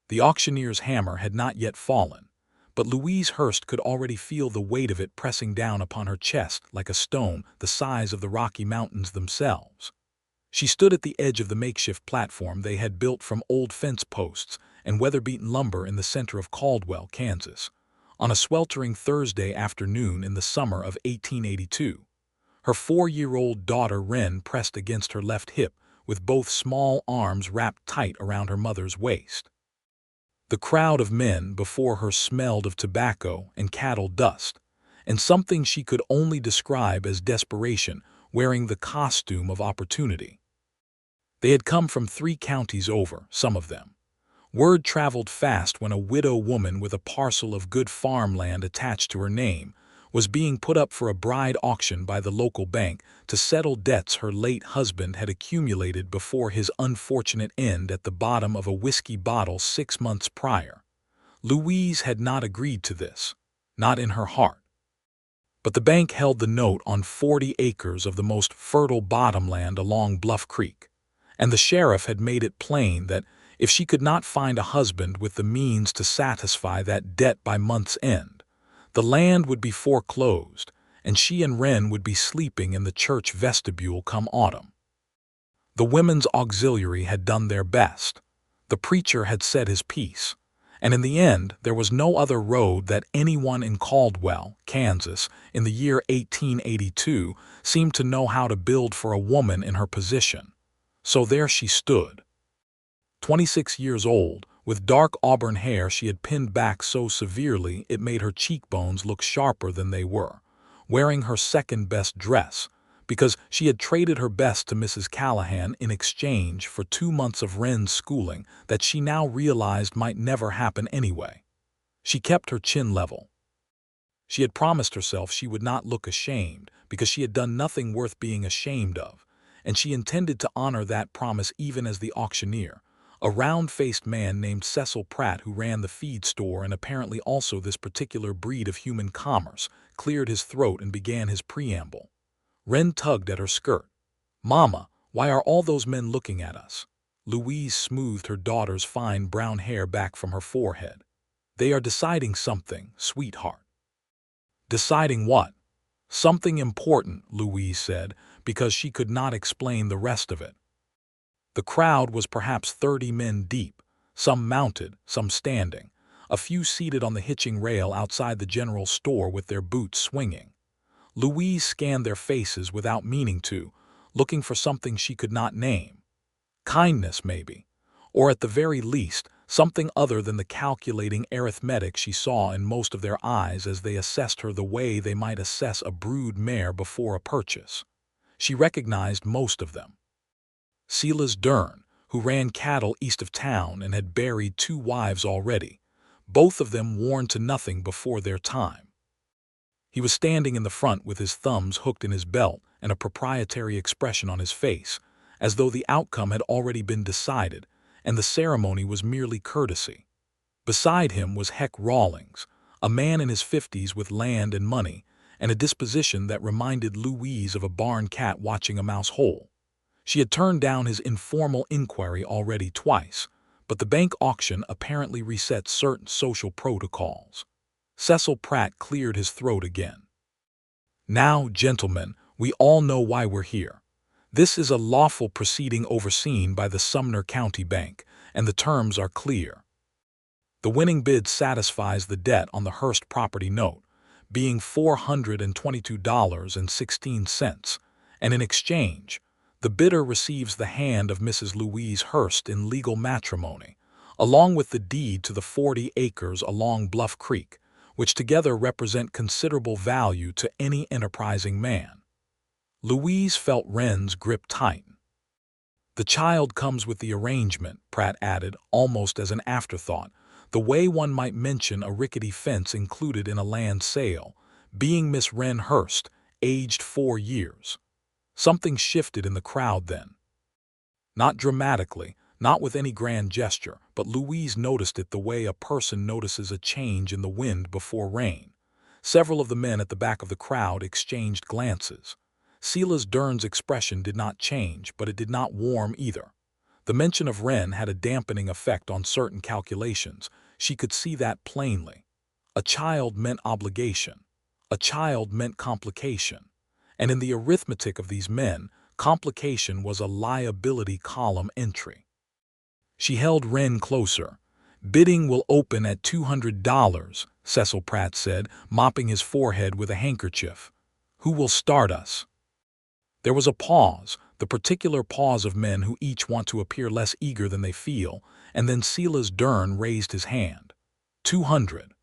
The auctioneer's hammer had not yet fallen, but Louise Hurst could already feel the weight of it pressing down upon her chest like a stone the size of the Rocky Mountains themselves. She stood at the edge of the makeshift platform they had built from old fence posts and weather-beaten lumber in the center of Caldwell, Kansas, on a sweltering Thursday afternoon in the summer of 1882. Her 4-year-old daughter Wren pressed against her left hip with both small arms wrapped tight around her mother's waist. The crowd of men before her smelled of tobacco and cattle dust, and something she could only describe as desperation, wearing the costume of opportunity. They had come from 3 counties over, some of them. Word traveled fast when a widow woman with a parcel of good farmland attached to her name was being put up for a bride auction by the local bank to settle debts her late husband had accumulated before his unfortunate end at the bottom of a whiskey bottle 6 months prior. Louise had not agreed to this, not in her heart. But the bank held the note on 40 acres of the most fertile bottomland along Bluff Creek, and the sheriff had made it plain that if she could not find a husband with the means to satisfy that debt by month's end, the land would be foreclosed, and she and Wren would be sleeping in the church vestibule come autumn. The women's auxiliary had done their best. The preacher had said his piece, and in the end there was no other road that anyone in Caldwell, Kansas, in the year 1882 seemed to know how to build for a woman in her position. So there she stood. 26 years old, with dark auburn hair she had pinned back so severely it made her cheekbones look sharper than they were, wearing her second-best dress, because she had traded her best to Mrs. Callahan in exchange for 2 months of Wren's schooling that she now realized might never happen anyway. She kept her chin level. She had promised herself she would not look ashamed because she had done nothing worth being ashamed of, and she intended to honor that promise even as the auctioneer, a round-faced man named Cecil Pratt who ran the feed store and apparently also this particular breed of human commerce, cleared his throat and began his preamble. Wren tugged at her skirt. "Mama, why are all those men looking at us?" Louise smoothed her daughter's fine brown hair back from her forehead. "They are deciding something, sweetheart." "Deciding what?" "Something important," Louise said, because she could not explain the rest of it. The crowd was perhaps 30 men deep, some mounted, some standing, a few seated on the hitching rail outside the general store with their boots swinging. Louise scanned their faces without meaning to, looking for something she could not name. Kindness, maybe, or at the very least, something other than the calculating arithmetic she saw in most of their eyes as they assessed her the way they might assess a brood mare before a purchase. She recognized most of them. Silas Dern, who ran cattle east of town and had buried 2 wives already, both of them worn to nothing before their time. He was standing in the front with his thumbs hooked in his belt and a proprietary expression on his face, as though the outcome had already been decided and the ceremony was merely courtesy. Beside him was Heck Rawlings, a man in his 50s with land and money and a disposition that reminded Louise of a barn cat watching a mouse hole. She had turned down his informal inquiry already twice, but the bank auction apparently reset certain social protocols. Cecil Pratt cleared his throat again. "Now, gentlemen, we all know why we're here. This is a lawful proceeding overseen by the Sumner County Bank, and the terms are clear. The winning bid satisfies the debt on the Hurst property note, being $422.16, and in exchange, the bidder receives the hand of Mrs. Louise Hurst in legal matrimony, along with the deed to the 40 acres along Bluff Creek, which together represent considerable value to any enterprising man." Louise felt Wren's grip tighten. "The child comes with the arrangement," Pratt added, almost as an afterthought, the way one might mention a rickety fence included in a land sale, being Miss Wren Hurst, aged 4 years. Something shifted in the crowd then. Not dramatically, not with any grand gesture, but Louise noticed it the way a person notices a change in the wind before rain. Several of the men at the back of the crowd exchanged glances. Silas Dern's expression did not change, but it did not warm either. The mention of Wren had a dampening effect on certain calculations. She could see that plainly. A child meant obligation. A child meant complication. And in the arithmetic of these men, complication was a liability column entry. She held Wren closer. "Bidding will open at $200, Cecil Pratt said, mopping his forehead with a handkerchief. "Who will start us?" There was a pause, the particular pause of men who each want to appear less eager than they feel, and then Silas Dern raised his hand. 200.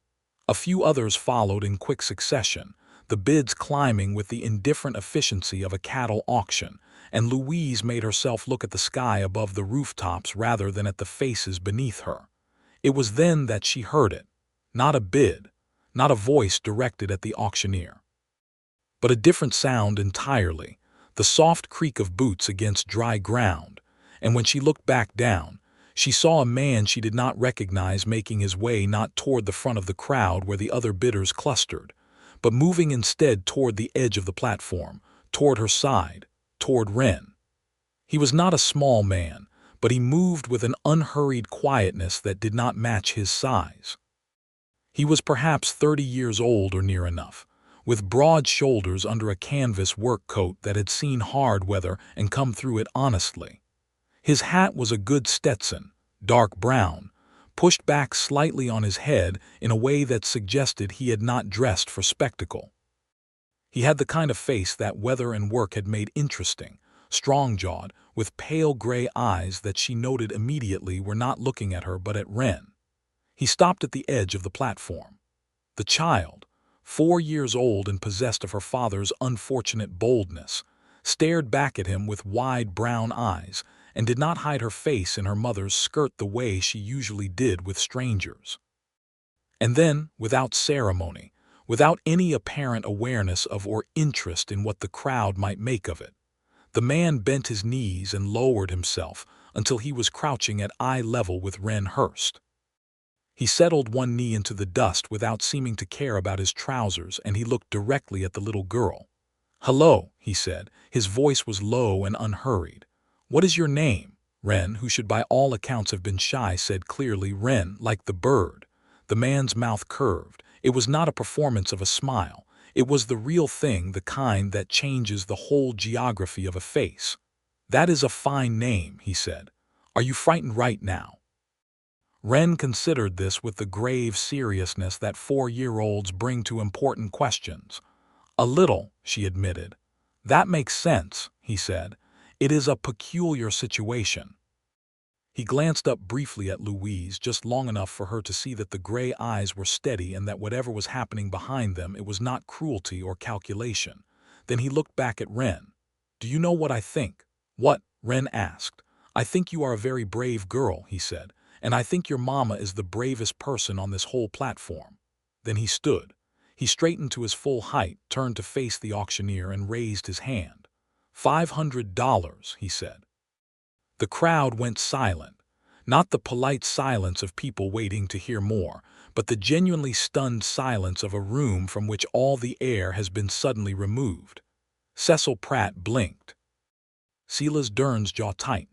A few others followed in quick succession, the bids climbing with the indifferent efficiency of a cattle auction, and Louise made herself look at the sky above the rooftops rather than at the faces beneath her. It was then that she heard it. Not a bid, not a voice directed at the auctioneer, but a different sound entirely, the soft creak of boots against dry ground, and when she looked back down, she saw a man she did not recognize making his way not toward the front of the crowd where the other bidders clustered, but moving instead toward the edge of the platform, toward her side, toward Wren. He was not a small man, but he moved with an unhurried quietness that did not match his size. He was perhaps 30 years old or near enough, with broad shoulders under a canvas work coat that had seen hard weather and come through it honestly. His hat was a good Stetson, dark brown, pushed back slightly on his head in a way that suggested he had not dressed for spectacle. He had the kind of face that weather and work had made interesting, strong-jawed, with pale gray eyes that she noted immediately were not looking at her but at Wren. He stopped at the edge of the platform. The child, 4 years old and possessed of her father's unfortunate boldness, stared back at him with wide brown eyes and did not hide her face in her mother's skirt the way she usually did with strangers. And then, without ceremony, without any apparent awareness of or interest in what the crowd might make of it, the man bent his knees and lowered himself until he was crouching at eye level with Wren Hurst. He settled one knee into the dust without seeming to care about his trousers, and he looked directly at the little girl. "Hello," he said. His voice was low and unhurried. "What is your name?" Wren, who should by all accounts have been shy, said clearly, "Wren, like the bird." The man's mouth curved. It was not a performance of a smile. It was the real thing, the kind that changes the whole geography of a face. "That is a fine name," he said. "Are you frightened right now?" Wren considered this with the grave seriousness that 4-year-olds bring to important questions. "A little," she admitted. "That makes sense," he said. "It is a peculiar situation." He glanced up briefly at Louise, just long enough for her to see that the gray eyes were steady and that whatever was happening behind them, it was not cruelty or calculation. Then he looked back at Wren. "Do you know what I think?" "What?" Wren asked. "I think you are a very brave girl," he said, "and I think your mama is the bravest person on this whole platform." Then he stood. He straightened to his full height, turned to face the auctioneer, and raised his hand. $500, he said. The crowd went silent, not the polite silence of people waiting to hear more, but the genuinely stunned silence of a room from which all the air has been suddenly removed. Cecil Pratt blinked. Silas Dern's jaw tightened.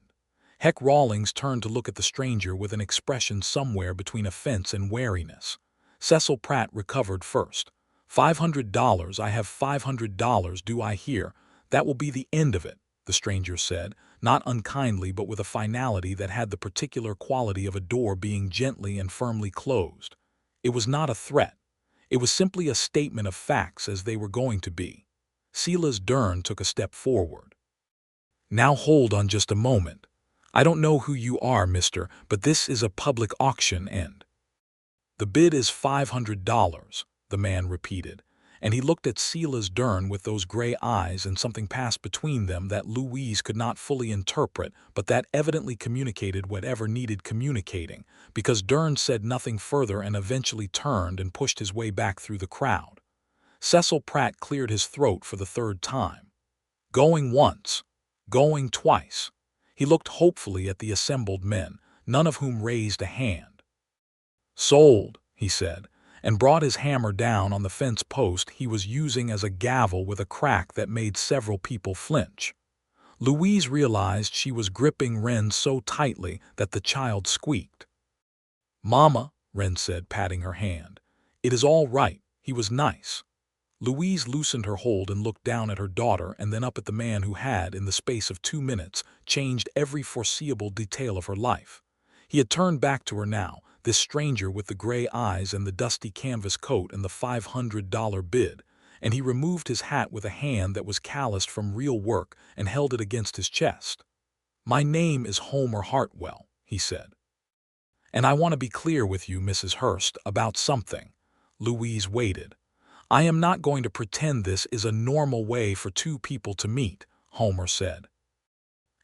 Heck Rawlings turned to look at the stranger with an expression somewhere between offense and wariness. Cecil Pratt recovered first. $500, I have $500, do I hear? That will be the end of it, the stranger said, not unkindly but with a finality that had the particular quality of a door being gently and firmly closed. It was not a threat. It was simply a statement of facts as they were going to be. Silas Dern took a step forward. "Now hold on just a moment. I don't know who you are, mister, but this is a public auction and—" "The bid is $500, the man repeated, and he looked at Silas Dern with those gray eyes, and something passed between them that Louise could not fully interpret, but that evidently communicated whatever needed communicating, because Dern said nothing further and eventually turned and pushed his way back through the crowd. Cecil Pratt cleared his throat for the third time. Going once, going twice. He looked hopefully at the assembled men, none of whom raised a hand. "Sold," he said, and brought his hammer down on the fence post he was using as a gavel with a crack that made several people flinch. Louise realized she was gripping Wren so tightly that the child squeaked. "Mama," Wren said, patting her hand. "It is all right. He was nice." Louise loosened her hold and looked down at her daughter and then up at the man who had, in the space of 2 minutes, changed every foreseeable detail of her life. He had turned back to her now, this stranger with the gray eyes and the dusty canvas coat and the $500 bid, and he removed his hat with a hand that was calloused from real work and held it against his chest. "My name is Homer Hartwell," he said. "And I want to be clear with you, Mrs. Hurst, about something." Louise waited. "I am not going to pretend this is a normal way for two people to meet," Homer said.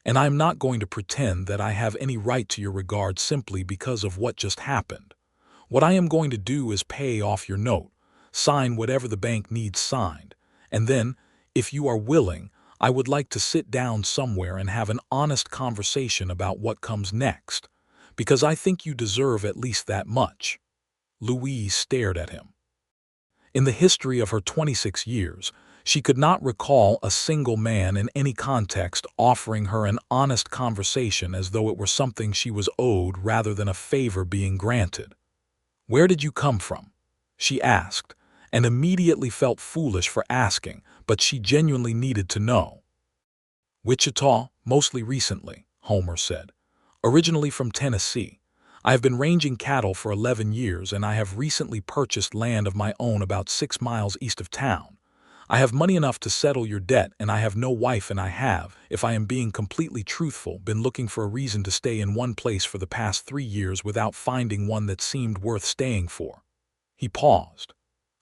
"And I am not going to pretend that I have any right to your regard simply because of what just happened. What I am going to do is pay off your note, sign whatever the bank needs signed, and then, if you are willing, I would like to sit down somewhere and have an honest conversation about what comes next, because I think you deserve at least that much." Louise stared at him. In the history of her 26 years, she could not recall a single man in any context offering her an honest conversation as though it were something she was owed rather than a favor being granted. "Where did you come from?" she asked, and immediately felt foolish for asking, but she genuinely needed to know. "Wichita, mostly recently," Homer said. "Originally from Tennessee. I have been ranging cattle for 11 years, and I have recently purchased land of my own about 6 miles east of town. I have money enough to settle your debt, and I have no wife, and I have, if I am being completely truthful, been looking for a reason to stay in one place for the past 3 years without finding one that seemed worth staying for." He paused.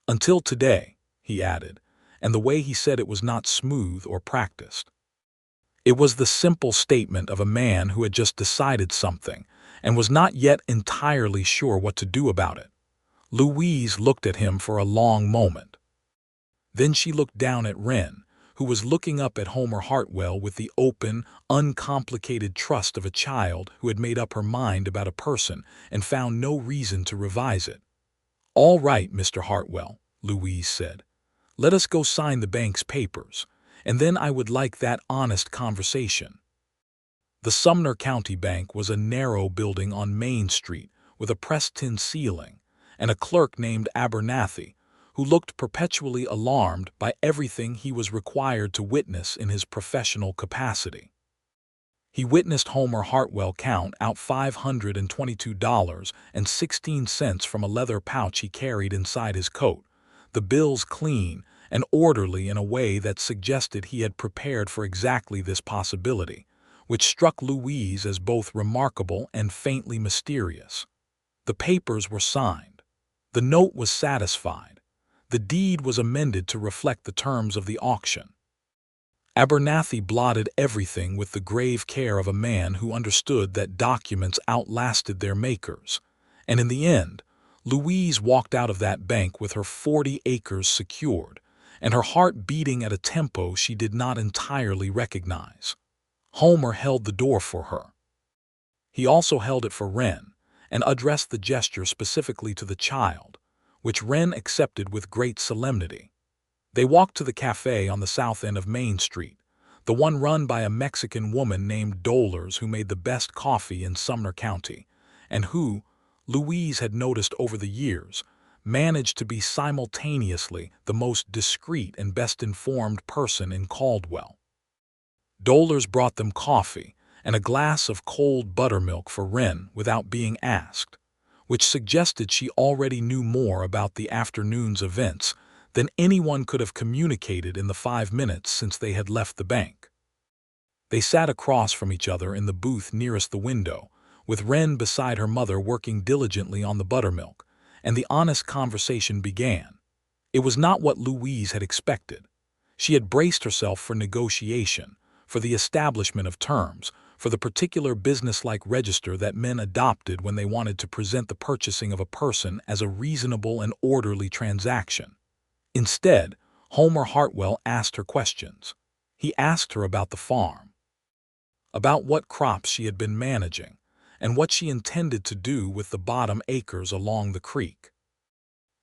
"Until today," he added, and the way he said it was not smooth or practiced. It was the simple statement of a man who had just decided something and was not yet entirely sure what to do about it. Louise looked at him for a long moment. Then she looked down at Wren, who was looking up at Homer Hartwell with the open, uncomplicated trust of a child who had made up her mind about a person and found no reason to revise it. "All right, Mr. Hartwell," Louise said. "Let us go sign the bank's papers, and then I would like that honest conversation." The Sumner County Bank was a narrow building on Main Street with a pressed tin ceiling, and a clerk named Abernathy, who looked perpetually alarmed by everything he was required to witness in his professional capacity. He witnessed Homer Hartwell count out $522.16 from a leather pouch he carried inside his coat, the bills clean and orderly in a way that suggested he had prepared for exactly this possibility, which struck Louise as both remarkable and faintly mysterious. The papers were signed. The note was satisfied. The deed was amended to reflect the terms of the auction. Abernathy blotted everything with the grave care of a man who understood that documents outlasted their makers, and in the end, Louise walked out of that bank with her 40 acres secured, and her heart beating at a tempo she did not entirely recognize. Homer held the door for her. He also held it for Wren, and addressed the gesture specifically to the child, which Wren accepted with great solemnity. They walked to the cafe on the south end of Main Street, the one run by a Mexican woman named Dolores who made the best coffee in Sumner County, and who, Louise had noticed over the years, managed to be simultaneously the most discreet and best-informed person in Caldwell. Dolores brought them coffee and a glass of cold buttermilk for Wren without being asked, which suggested she already knew more about the afternoon's events than anyone could have communicated in the 5 minutes since they had left the bank. They sat across from each other in the booth nearest the window, with Wren beside her mother working diligently on the buttermilk, and the honest conversation began. It was not what Louise had expected. She had braced herself for negotiation, for the establishment of terms, for the particular businesslike register that men adopted when they wanted to present the purchasing of a person as a reasonable and orderly transaction. Instead, Homer Hartwell asked her questions. He asked her about the farm, about what crops she had been managing, and what she intended to do with the bottom acres along the creek.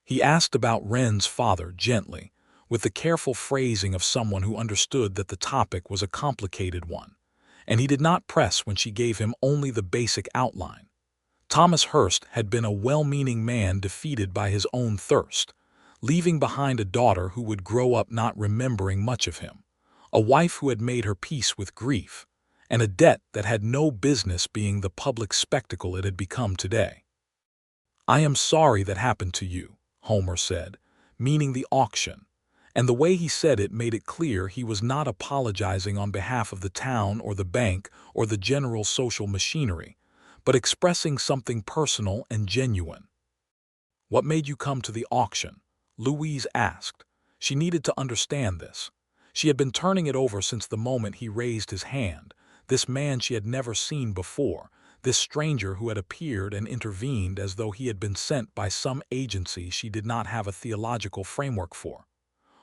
He asked about Wren's father gently, with the careful phrasing of someone who understood that the topic was a complicated one, and he did not press when she gave him only the basic outline. Thomas Hurst had been a well-meaning man defeated by his own thirst, leaving behind a daughter who would grow up not remembering much of him, a wife who had made her peace with grief, and a debt that had no business being the public spectacle it had become today. "I am sorry that happened to you," Homer said, meaning the auction, and the way he said it made it clear he was not apologizing on behalf of the town or the bank or the general social machinery, but expressing something personal and genuine. "What made you come to the auction?" Louise asked. She needed to understand this. She had been turning it over since the moment he raised his hand, this man she had never seen before, this stranger who had appeared and intervened as though he had been sent by some agency she did not have a theological framework for.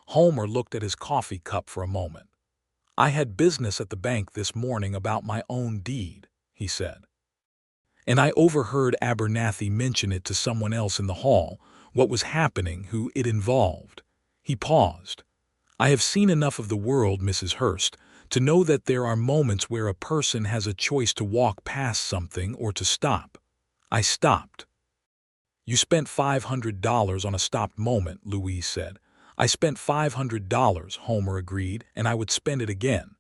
Homer looked at his coffee cup for a moment. "I had business at the bank this morning about my own deed," he said. "And I overheard Abernathy mention it to someone else in the hall, what was happening, who it involved." He paused. "I have seen enough of the world, Mrs. Hurst, to know that there are moments where a person has a choice to walk past something or to stop. I stopped." "You spent $500 on a stopped moment," Louise said. "I spent $500, Homer agreed, and I would spend it again."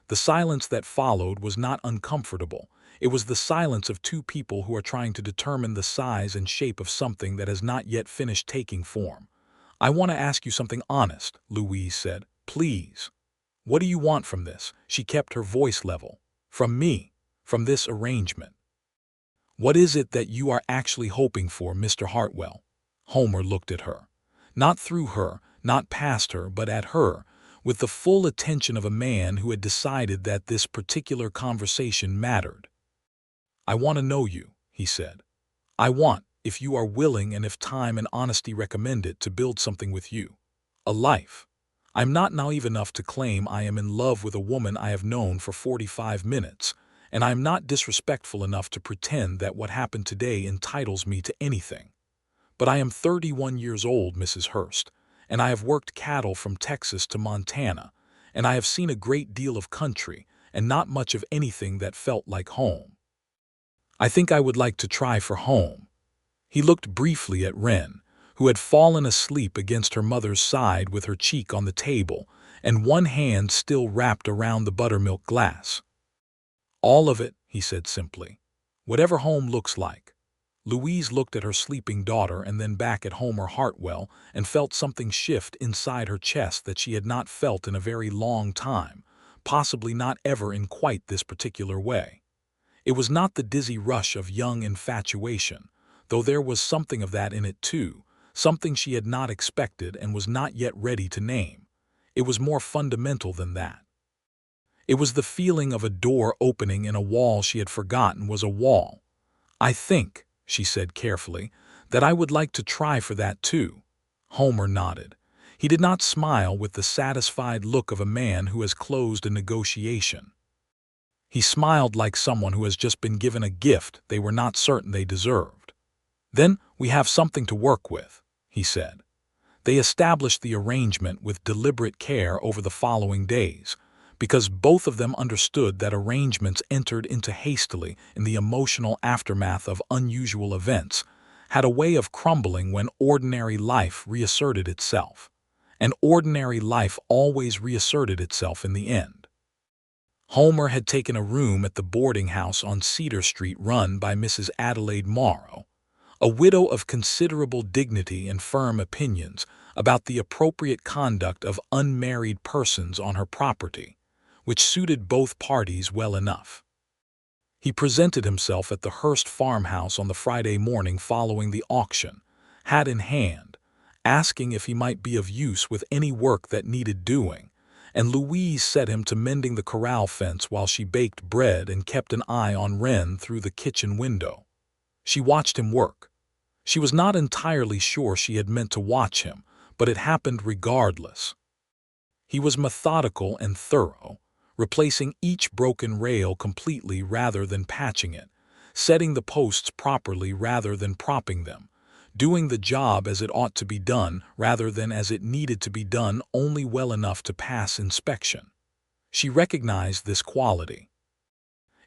The silence that followed was not uncomfortable. It was the silence of two people who are trying to determine the size and shape of something that has not yet finished taking form. "I want to ask you something honest," Louise said. "Please." "What do you want from this?" She kept her voice level. "From me. From this arrangement. What is it that you are actually hoping for, Mr. Hartwell?" Homer looked at her. Not through her, not past her, but at her, with the full attention of a man who had decided that this particular conversation mattered. "I want to know you," he said. "I want, if you are willing and if time and honesty recommend it, to build something with you. A life. I'm not naive enough to claim I am in love with a woman I have known for 45 minutes, and I'm not disrespectful enough to pretend that what happened today entitles me to anything. But I am 31 years old, Mrs. Hurst, and I have worked cattle from Texas to Montana, and I have seen a great deal of country and not much of anything that felt like home. I think I would like to try for home." He looked briefly at Wren, who had fallen asleep against her mother's side with her cheek on the table and one hand still wrapped around the buttermilk glass. "All of it," he said simply. "Whatever home looks like." Louise looked at her sleeping daughter and then back at Homer Hartwell and felt something shift inside her chest that she had not felt in a very long time, possibly not ever in quite this particular way. It was not the dizzy rush of young infatuation, though there was something of that in it too, something she had not expected and was not yet ready to name. It was more fundamental than that. It was the feeling of a door opening in a wall she had forgotten was a wall. "I think," she said carefully, "that I would like to try for that too." Homer nodded. He did not smile with the satisfied look of a man who has closed a negotiation. He smiled like someone who has just been given a gift they were not certain they deserved. "Then we have something to work with," he said. They established the arrangement with deliberate care over the following days, because both of them understood that arrangements entered into hastily in the emotional aftermath of unusual events had a way of crumbling when ordinary life reasserted itself. And ordinary life always reasserted itself in the end. Homer had taken a room at the boarding house on Cedar Street run by Mrs. Adelaide Morrow, a widow of considerable dignity and firm opinions about the appropriate conduct of unmarried persons on her property, which suited both parties well enough. He presented himself at the Hurst farmhouse on the Friday morning following the auction, hat in hand, asking if he might be of use with any work that needed doing, and Louise set him to mending the corral fence while she baked bread and kept an eye on Wren through the kitchen window. She watched him work. She was not entirely sure she had meant to watch him, but it happened regardless. He was methodical and thorough, replacing each broken rail completely rather than patching it, setting the posts properly rather than propping them, doing the job as it ought to be done rather than as it needed to be done only well enough to pass inspection. She recognized this quality.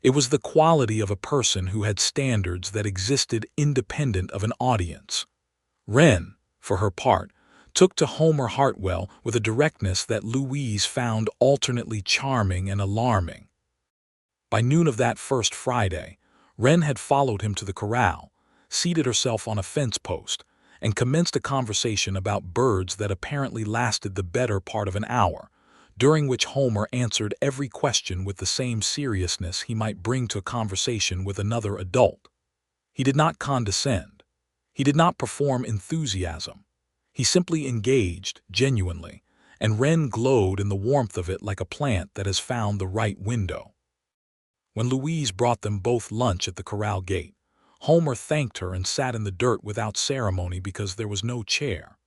It was the quality of a person who had standards that existed independent of an audience. Wren, for her part, took to Homer Hartwell with a directness that Louise found alternately charming and alarming. By noon of that first Friday, Wren had followed him to the corral, seated herself on a fence post, and commenced a conversation about birds that apparently lasted the better part of an hour, during which Homer answered every question with the same seriousness he might bring to a conversation with another adult. He did not condescend. He did not perform enthusiasm. He simply engaged, genuinely, and Wren glowed in the warmth of it like a plant that has found the right window. When Louise brought them both lunch at the corral gate, Homer thanked her and sat in the dirt without ceremony because there was no chair,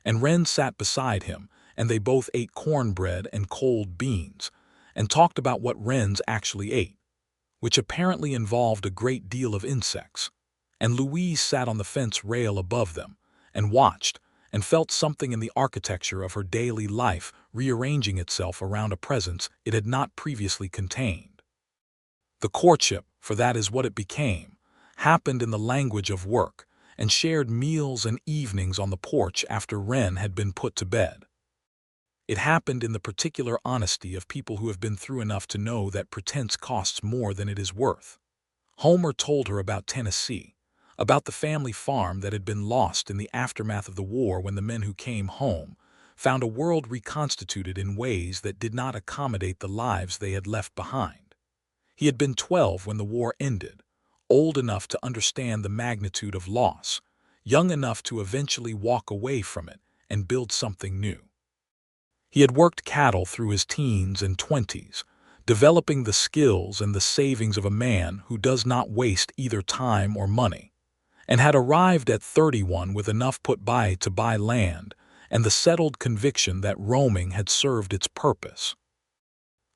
and Wren sat beside him, and they both ate cornbread and cold beans, and talked about what wrens actually ate, which apparently involved a great deal of insects, and Louise sat on the fence rail above them, and watched, and felt something in the architecture of her daily life rearranging itself around a presence it had not previously contained. The courtship, for that is what it became, happened in the language of work, and shared meals and evenings on the porch after Wren had been put to bed. It happened in the particular honesty of people who have been through enough to know that pretense costs more than it is worth. Homer told her about Tennessee, about the family farm that had been lost in the aftermath of the war when the men who came home found a world reconstituted in ways that did not accommodate the lives they had left behind. He had been 12 when the war ended, old enough to understand the magnitude of loss, young enough to eventually walk away from it and build something new. He had worked cattle through his teens and 20s, developing the skills and the savings of a man who does not waste either time or money, and had arrived at 31 with enough put by to buy land and the settled conviction that roaming had served its purpose.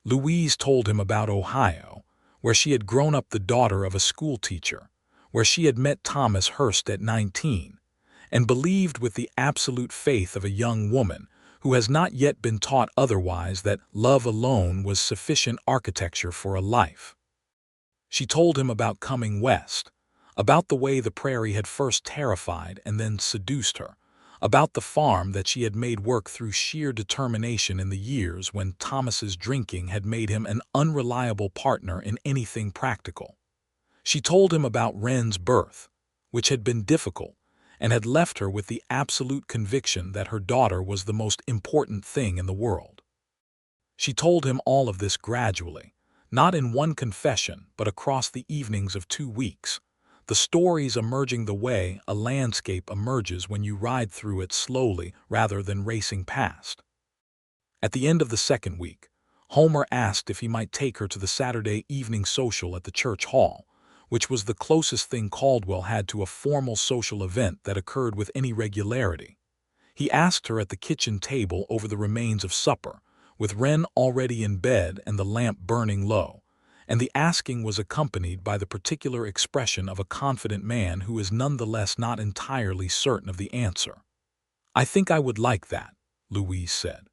Louise told him about Ohio, where she had grown up the daughter of a schoolteacher, where she had met Thomas Hurst at 19, and believed with the absolute faith of a young woman who has not yet been taught otherwise that love alone was sufficient architecture for a life. She told him about coming west, about the way the prairie had first terrified and then seduced her, about the farm that she had made work through sheer determination in the years when Thomas's drinking had made him an unreliable partner in anything practical. She told him about Wren's birth, which had been difficult, and had left her with the absolute conviction that her daughter was the most important thing in the world. She told him all of this gradually, not in one confession but across the evenings of 2 weeks, the stories emerging the way a landscape emerges when you ride through it slowly rather than racing past. At the end of the second week, Homer asked if he might take her to the Saturday evening social at the church hall, which was the closest thing Caldwell had to a formal social event that occurred with any regularity. He asked her at the kitchen table over the remains of supper, with Wren already in bed and the lamp burning low, and the asking was accompanied by the particular expression of a confident man who is nonetheless not entirely certain of the answer. "I think I would like that," Louise said.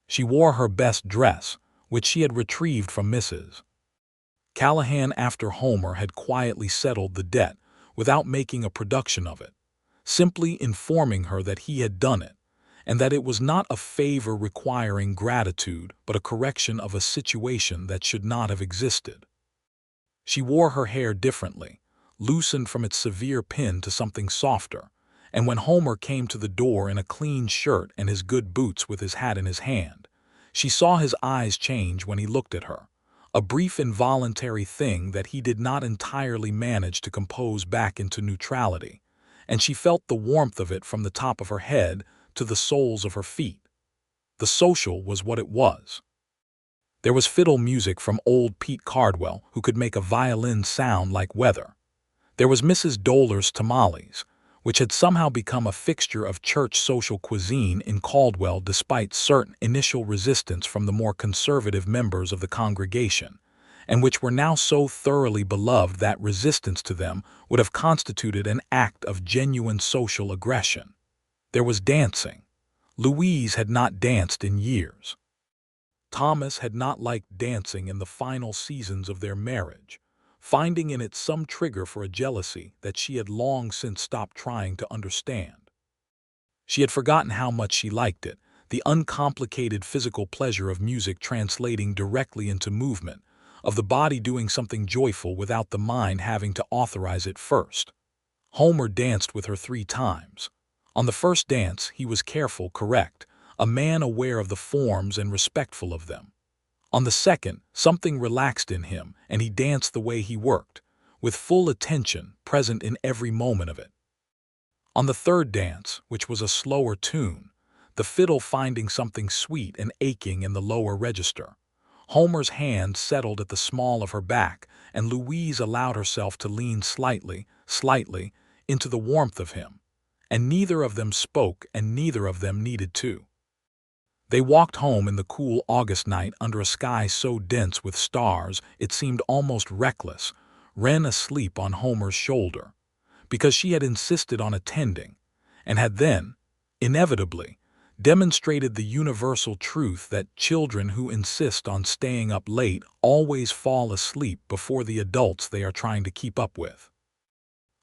She wore her best dress, which she had retrieved from Mrs. Callahan after Homer had quietly settled the debt without making a production of it, simply informing her that he had done it, and that it was not a favor requiring gratitude but a correction of a situation that should not have existed. She wore her hair differently, loosened from its severe pin to something softer, and when Homer came to the door in a clean shirt and his good boots with his hat in his hand, she saw his eyes change when he looked at her, a brief involuntary thing that he did not entirely manage to compose back into neutrality, and she felt the warmth of it from the top of her head to the soles of her feet. The social was what it was. There was fiddle music from old Pete Cardwell, who could make a violin sound like weather. There was Mrs. Dolar's tamales, which had somehow become a fixture of church social cuisine in Caldwell despite certain initial resistance from the more conservative members of the congregation, and which were now so thoroughly beloved that resistance to them would have constituted an act of genuine social aggression. There was dancing. Louise had not danced in years. Thomas had not liked dancing in the final seasons of their marriage, finding in it some trigger for a jealousy that she had long since stopped trying to understand. She had forgotten how much she liked it, the uncomplicated physical pleasure of music translating directly into movement, of the body doing something joyful without the mind having to authorize it first. Homer danced with her 3 times. On the first dance, he was careful, correct, a man aware of the forms and respectful of them. On the second, something relaxed in him, and he danced the way he worked, with full attention present in every moment of it. On the third dance, which was a slower tune, the fiddle finding something sweet and aching in the lower register, Homer's hand settled at the small of her back, and Louise allowed herself to lean slightly, into the warmth of him, and neither of them spoke and neither of them needed to. They walked home in the cool August night under a sky so dense with stars it seemed almost reckless, Wren asleep on Homer's shoulder, because she had insisted on attending, and had then, inevitably, demonstrated the universal truth that children who insist on staying up late always fall asleep before the adults they are trying to keep up with.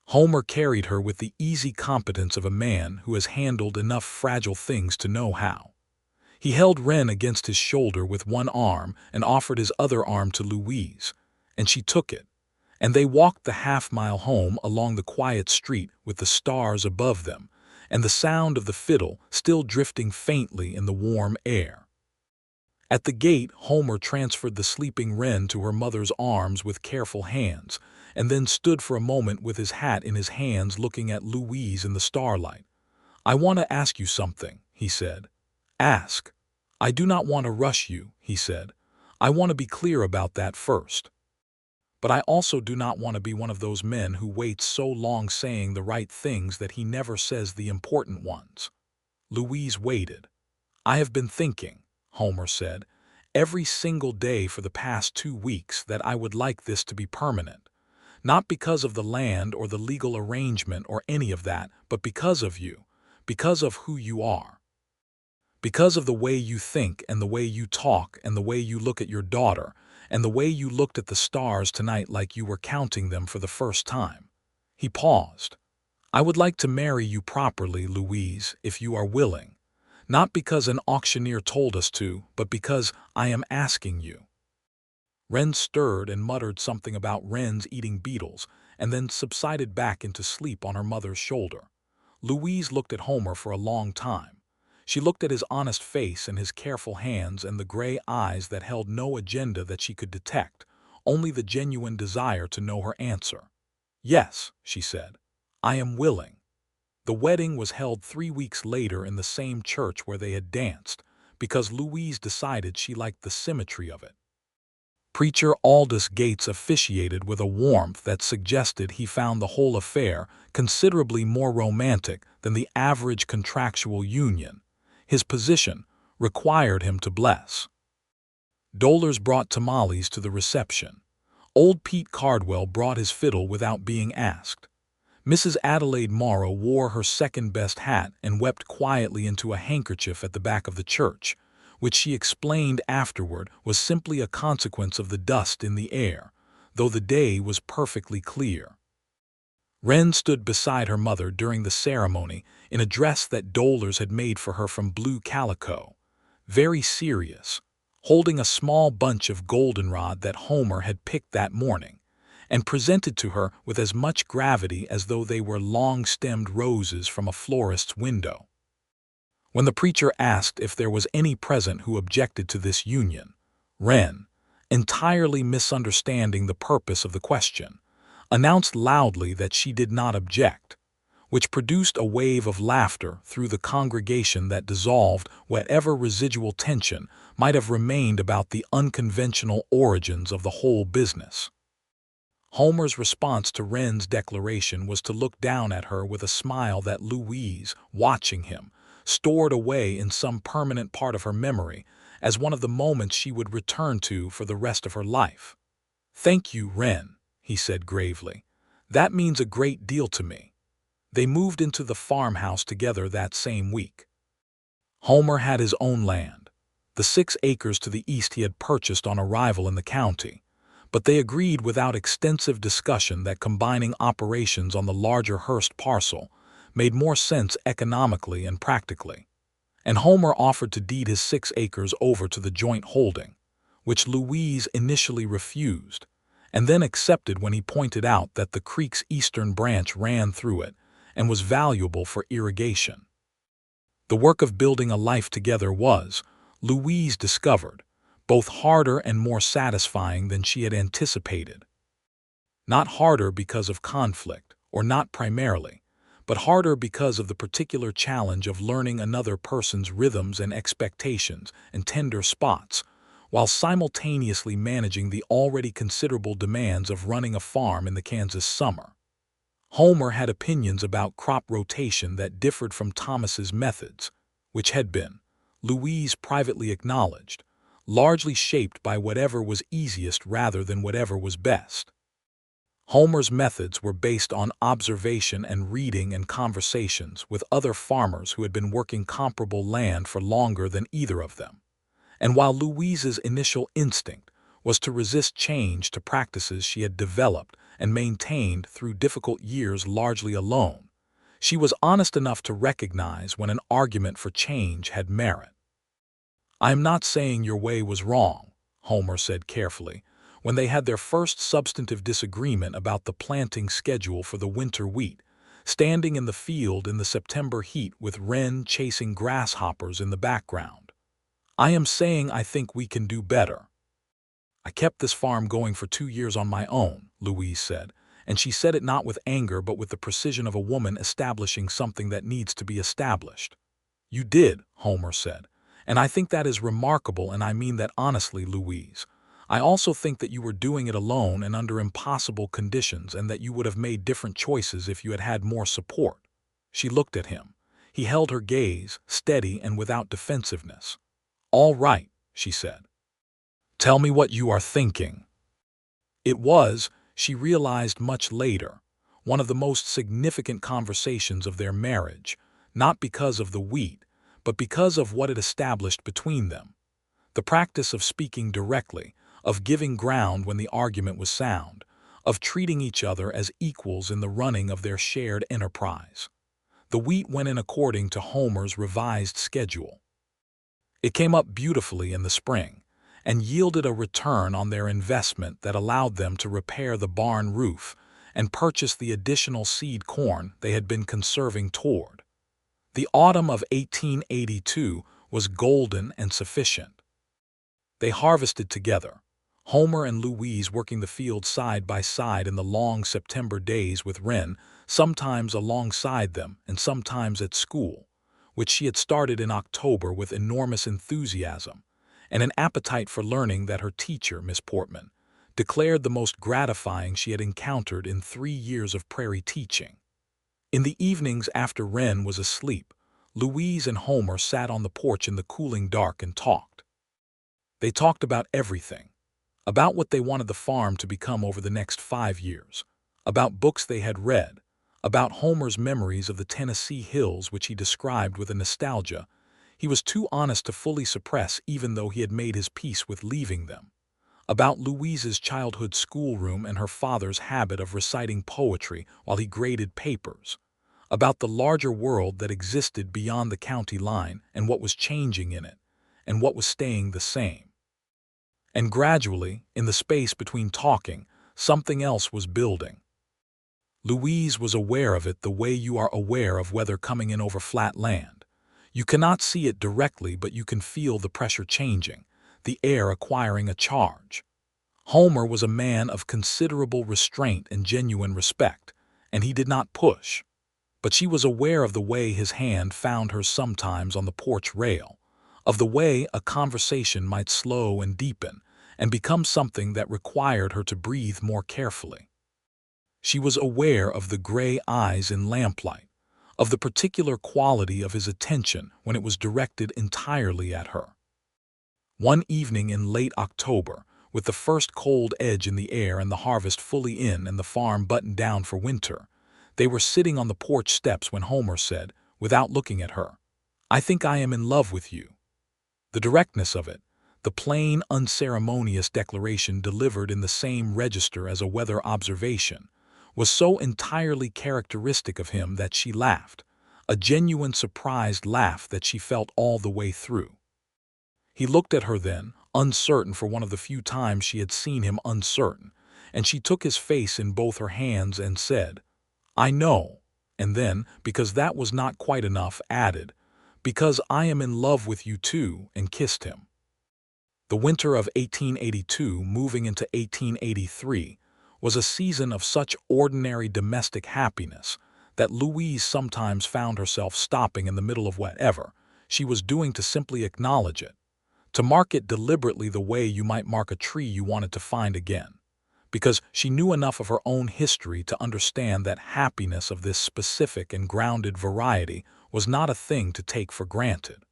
Homer carried her with the easy competence of a man who has handled enough fragile things to know how. He held Wren against his shoulder with one arm and offered his other arm to Louise, and she took it, and they walked the half-mile home along the quiet street with the stars above them, and the sound of the fiddle still drifting faintly in the warm air. At the gate, Homer transferred the sleeping Wren to her mother's arms with careful hands, and then stood for a moment with his hat in his hands looking at Louise in the starlight. "I want to ask you something," he said. "Ask." "I do not want to rush you," he said. "I want to be clear about that first. But I also do not want to be one of those men who waits so long saying the right things that he never says the important ones." Louise waited. "I have been thinking," Homer said, "every single day for the past 2 weeks that I would like this to be permanent. Not because of the land or the legal arrangement or any of that, but because of you, because of who you are. Because of the way you think and the way you talk and the way you look at your daughter, and the way you looked at the stars tonight like you were counting them for the first time." He paused. "I would like to marry you properly, Louise, if you are willing. Not because an auctioneer told us to, but because I am asking you." Wren stirred and muttered something about wrens eating beetles, and then subsided back into sleep on her mother's shoulder. Louise looked at Homer for a long time. She looked at his honest face and his careful hands and the gray eyes that held no agenda that she could detect, only the genuine desire to know her answer. "Yes," she said, "I am willing." The wedding was held 3 weeks later in the same church where they had danced, because Louise decided she liked the symmetry of it. Preacher Aldous Gates officiated with a warmth that suggested he found the whole affair considerably more romantic than the average contractual union. His position required him to bless. Dolers brought tamales to the reception. Old Pete Cardwell brought his fiddle without being asked. Mrs. Adelaide Morrow wore her second-best hat and wept quietly into a handkerchief at the back of the church, which she explained afterward was simply a consequence of the dust in the air, though the day was perfectly clear. Wren stood beside her mother during the ceremony in a dress that Dolers had made for her from blue calico, very serious, holding a small bunch of goldenrod that Homer had picked that morning, and presented to her with as much gravity as though they were long-stemmed roses from a florist's window. When the preacher asked if there was any present who objected to this union, Wren, entirely misunderstanding the purpose of the question, announced loudly that she did not object, which produced a wave of laughter through the congregation that dissolved whatever residual tension might have remained about the unconventional origins of the whole business. Homer's response to Wren's declaration was to look down at her with a smile that Louise, watching him, stored away in some permanent part of her memory as one of the moments she would return to for the rest of her life. "Thank you, Wren," he said gravely. "That means a great deal to me." They moved into the farmhouse together that same week. Homer had his own land. The 6 acres to the east he had purchased on arrival in the county, but they agreed without extensive discussion that combining operations on the larger Hurst parcel made more sense economically and practically. And Homer offered to deed his 6 acres over to the joint holding, which Louise initially refused, and then accepted when he pointed out that the creek's eastern branch ran through it and was valuable for irrigation. The work of building a life together was, Louise discovered, both harder and more satisfying than she had anticipated. Not harder because of conflict, or not primarily, but harder because of the particular challenge of learning another person's rhythms and expectations and tender spots, while simultaneously managing the already considerable demands of running a farm in the Kansas summer. Homer had opinions about crop rotation that differed from Thomas's methods, which had been, Louise privately acknowledged, largely shaped by whatever was easiest rather than whatever was best. Homer's methods were based on observation and reading and conversations with other farmers who had been working comparable land for longer than either of them. And while Louise's initial instinct was to resist change to practices she had developed and maintained through difficult years largely alone, she was honest enough to recognize when an argument for change had merit. "I am not saying your way was wrong," Homer said carefully, when they had their first substantive disagreement about the planting schedule for the winter wheat, standing in the field in the September heat with Wren chasing grasshoppers in the background. "I am saying I think we can do better." "I kept this farm going for 2 years on my own," Louise said, and she said it not with anger but with the precision of a woman establishing something that needs to be established. "You did," Homer said, "and I think that is remarkable, and I mean that honestly, Louise. I also think that you were doing it alone and under impossible conditions and that you would have made different choices if you had had more support." She looked at him. He held her gaze, steady and without defensiveness. "All right," she said. "Tell me what you are thinking." It was, she realized much later, one of the most significant conversations of their marriage, not because of the wheat, but because of what it established between them. The practice of speaking directly, of giving ground when the argument was sound, of treating each other as equals in the running of their shared enterprise. The wheat went in according to Homer's revised schedule. It came up beautifully in the spring, and yielded a return on their investment that allowed them to repair the barn roof and purchase the additional seed corn they had been conserving toward. The autumn of 1882 was golden and sufficient. They harvested together, Homer and Louise working the field side by side in the long September days with Wren, sometimes alongside them and sometimes at school, which she had started in October with enormous enthusiasm and an appetite for learning that her teacher, Miss Portman, declared the most gratifying she had encountered in 3 years of prairie teaching. In the evenings after Wren was asleep, Louise and Homer sat on the porch in the cooling dark and talked. They talked about everything, about what they wanted the farm to become over the next 5 years, about books they had read, about Homer's memories of the Tennessee hills which he described with a nostalgia he was too honest to fully suppress even though he had made his peace with leaving them, about Louise's childhood schoolroom and her father's habit of reciting poetry while he graded papers, about the larger world that existed beyond the county line and what was changing in it, and what was staying the same. And gradually, in the space between talking, something else was building. Louise was aware of it the way you are aware of weather coming in over flat land. You cannot see it directly, but you can feel the pressure changing, the air acquiring a charge. Homer was a man of considerable restraint and genuine respect, and he did not push. But she was aware of the way his hand found hers sometimes on the porch rail, of the way a conversation might slow and deepen and become something that required her to breathe more carefully. She was aware of the gray eyes in lamplight, of the particular quality of his attention when it was directed entirely at her. One evening in late October, with the first cold edge in the air and the harvest fully in and the farm buttoned down for winter. They were sitting on the porch steps when Homer said, without looking at her, "I think I am in love with you." The directness of it, the plain, unceremonious declaration delivered in the same register as a weather observation, was so entirely characteristic of him that she laughed, a genuine surprised laugh that she felt all the way through. He looked at her then, uncertain for one of the few times she had seen him uncertain, and she took his face in both her hands and said, "I know," and then, because that was not quite enough, added, "Because I am in love with you too," and kissed him. The winter of 1882, moving into 1883, was a season of such ordinary domestic happiness that Louise sometimes found herself stopping in the middle of whatever she was doing to simply acknowledge it, to mark it deliberately the way you might mark a tree you wanted to find again, because she knew enough of her own history to understand that happiness of this specific and grounded variety was not a thing to take for granted.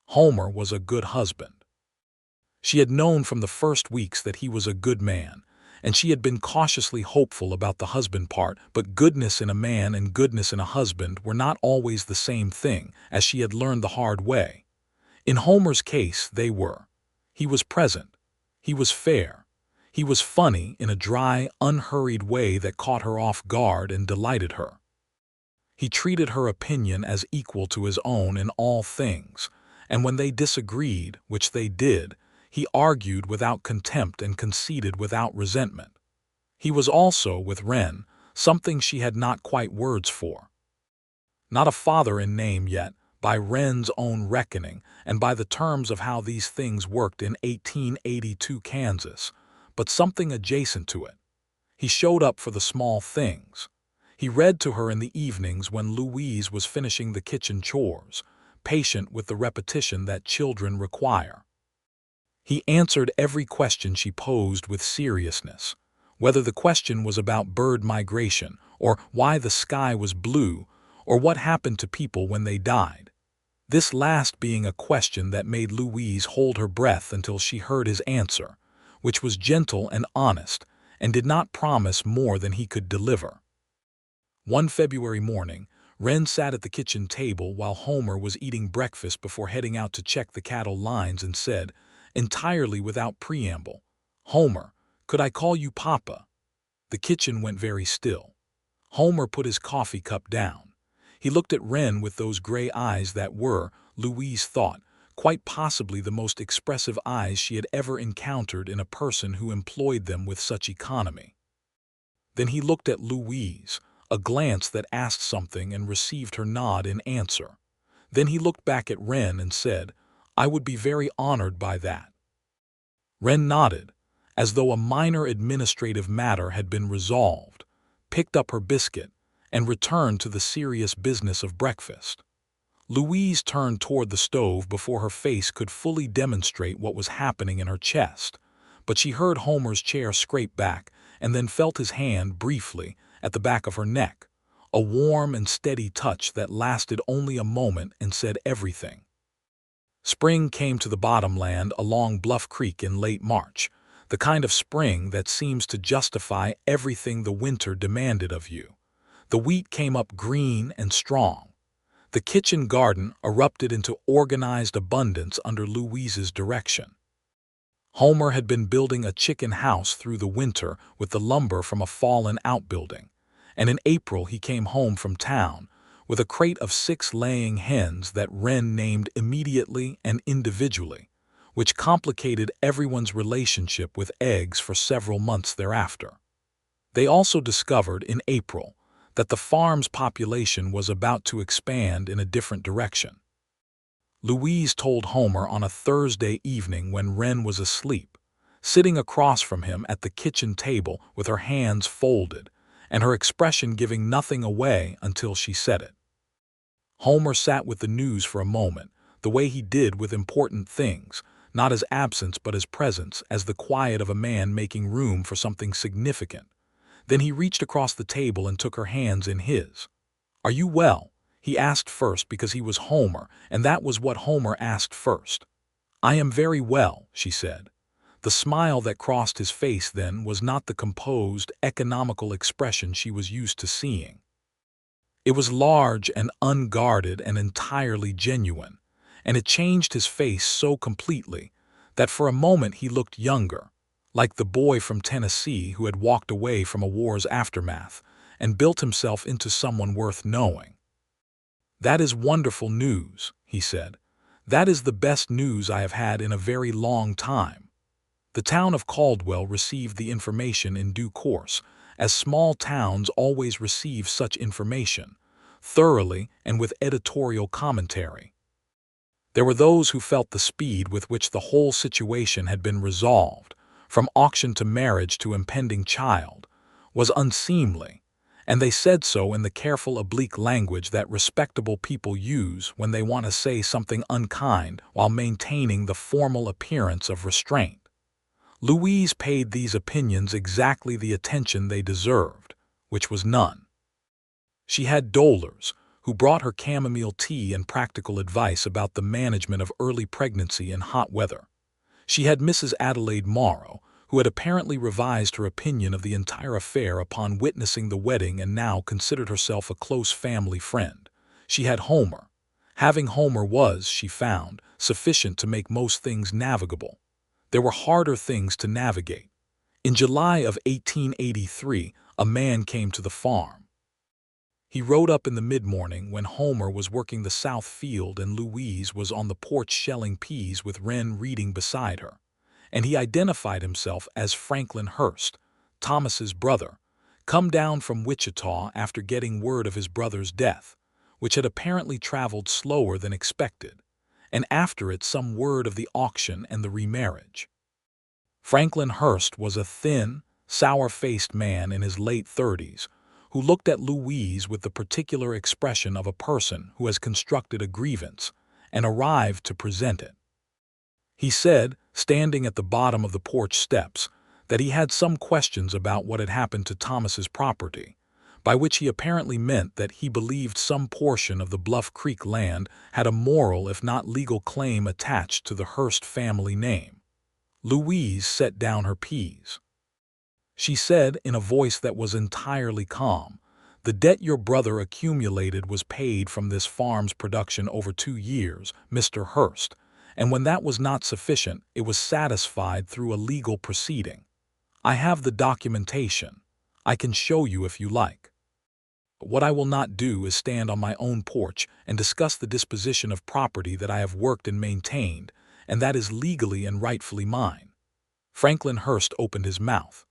Homer was a good husband. She had known from the first weeks that he was a good man, and she had been cautiously hopeful about the husband part, but goodness in a man and goodness in a husband were not always the same thing, as she had learned the hard way. In Homer's case, they were. He was present. He was fair. He was funny in a dry, unhurried way that caught her off guard and delighted her. He treated her opinion as equal to his own in all things, and when they disagreed, which they did, he argued without contempt and conceded without resentment. He was also, with Wren, something she had not quite words for. Not a father in name yet, by Wren's own reckoning, and by the terms of how these things worked in 1882 Kansas, but something adjacent to it. He showed up for the small things. He read to her in the evenings when Louise was finishing the kitchen chores, patient with the repetition that children require. He answered every question she posed with seriousness, whether the question was about bird migration, or why the sky was blue, or what happened to people when they died. This last being a question that made Louise hold her breath until she heard his answer, which was gentle and honest, and did not promise more than he could deliver. One February morning, Wren sat at the kitchen table while Homer was eating breakfast before heading out to check the cattle lines and said, entirely without preamble, "Homer, could I call you Papa?" The kitchen went very still. Homer put his coffee cup down. He looked at Wren with those gray eyes that were, Louise thought, quite possibly the most expressive eyes she had ever encountered in a person who employed them with such economy. Then he looked at Louise, a glance that asked something and received her nod in answer. Then he looked back at Wren and said, "I would be very honored by that." Wren nodded, as though a minor administrative matter had been resolved, picked up her biscuit, and returned to the serious business of breakfast. Louise turned toward the stove before her face could fully demonstrate what was happening in her chest, but she heard Homer's chair scrape back and then felt his hand briefly at the back of her neck, a warm and steady touch that lasted only a moment and said everything. Spring came to the bottomland along Bluff Creek in late March, the kind of spring that seems to justify everything the winter demanded of you. The wheat came up green and strong. The kitchen garden erupted into organized abundance under Louise's direction. Homer had been building a chicken house through the winter with the lumber from a fallen outbuilding, and in April he came home from town with a crate of 6 laying hens that Wren named immediately and individually, which complicated everyone's relationship with eggs for several months thereafter. They also discovered in April that the farm's population was about to expand in a different direction. Louise told Homer on a Thursday evening when Wren was asleep, sitting across from him at the kitchen table with her hands folded, and her expression giving nothing away until she said it. Homer sat with the news for a moment, the way he did with important things, not as absence but as presence, as the quiet of a man making room for something significant. Then he reached across the table and took her hands in his. "Are you well?" he asked first because he was Homer, and that was what Homer asked first. "I am very well," she said. The smile that crossed his face then was not the composed, economical expression she was used to seeing. It was large and unguarded and entirely genuine, and it changed his face so completely that for a moment he looked younger, like the boy from Tennessee who had walked away from a war's aftermath and built himself into someone worth knowing. "That is wonderful news," he said. "That is the best news I have had in a very long time." The town of Caldwell received the information in due course, as small towns always receive such information, thoroughly and with editorial commentary. There were those who felt the speed with which the whole situation had been resolved, from auction to marriage to impending child, was unseemly, and they said so in the careful oblique language that respectable people use when they want to say something unkind while maintaining the formal appearance of restraint. Louise paid these opinions exactly the attention they deserved, which was none. She had dolers, who brought her chamomile tea and practical advice about the management of early pregnancy in hot weather. She had Mrs. Adelaide Morrow, who had apparently revised her opinion of the entire affair upon witnessing the wedding and now considered herself a close family friend. She had Homer. Having Homer was, she found, sufficient to make most things navigable. There were harder things to navigate. In July of 1883, a man came to the farm. He rode up in the mid-morning when Homer was working the south field and Louise was on the porch shelling peas with Wren reading beside her, and he identified himself as Franklin Hurst, Thomas's brother, come down from Wichita after getting word of his brother's death, which had apparently traveled slower than expected, and after it some word of the auction and the remarriage. Franklin Hurst was a thin, sour-faced man in his late 30s, who looked at Louise with the particular expression of a person who has constructed a grievance and arrived to present it. He said, standing at the bottom of the porch steps, that he had some questions about what had happened to Thomas's property, by which he apparently meant that he believed some portion of the Bluff Creek land had a moral if not legal claim attached to the Hurst family name. Louise set down her peas. She said in a voice that was entirely calm, "The debt your brother accumulated was paid from this farm's production over 2 years, Mr. Hurst, and when that was not sufficient, it was satisfied through a legal proceeding. I have the documentation. I can show you if you like. What I will not do is stand on my own porch and discuss the disposition of property that I have worked and maintained, and that is legally and rightfully mine." Franklin Hurst opened his mouth.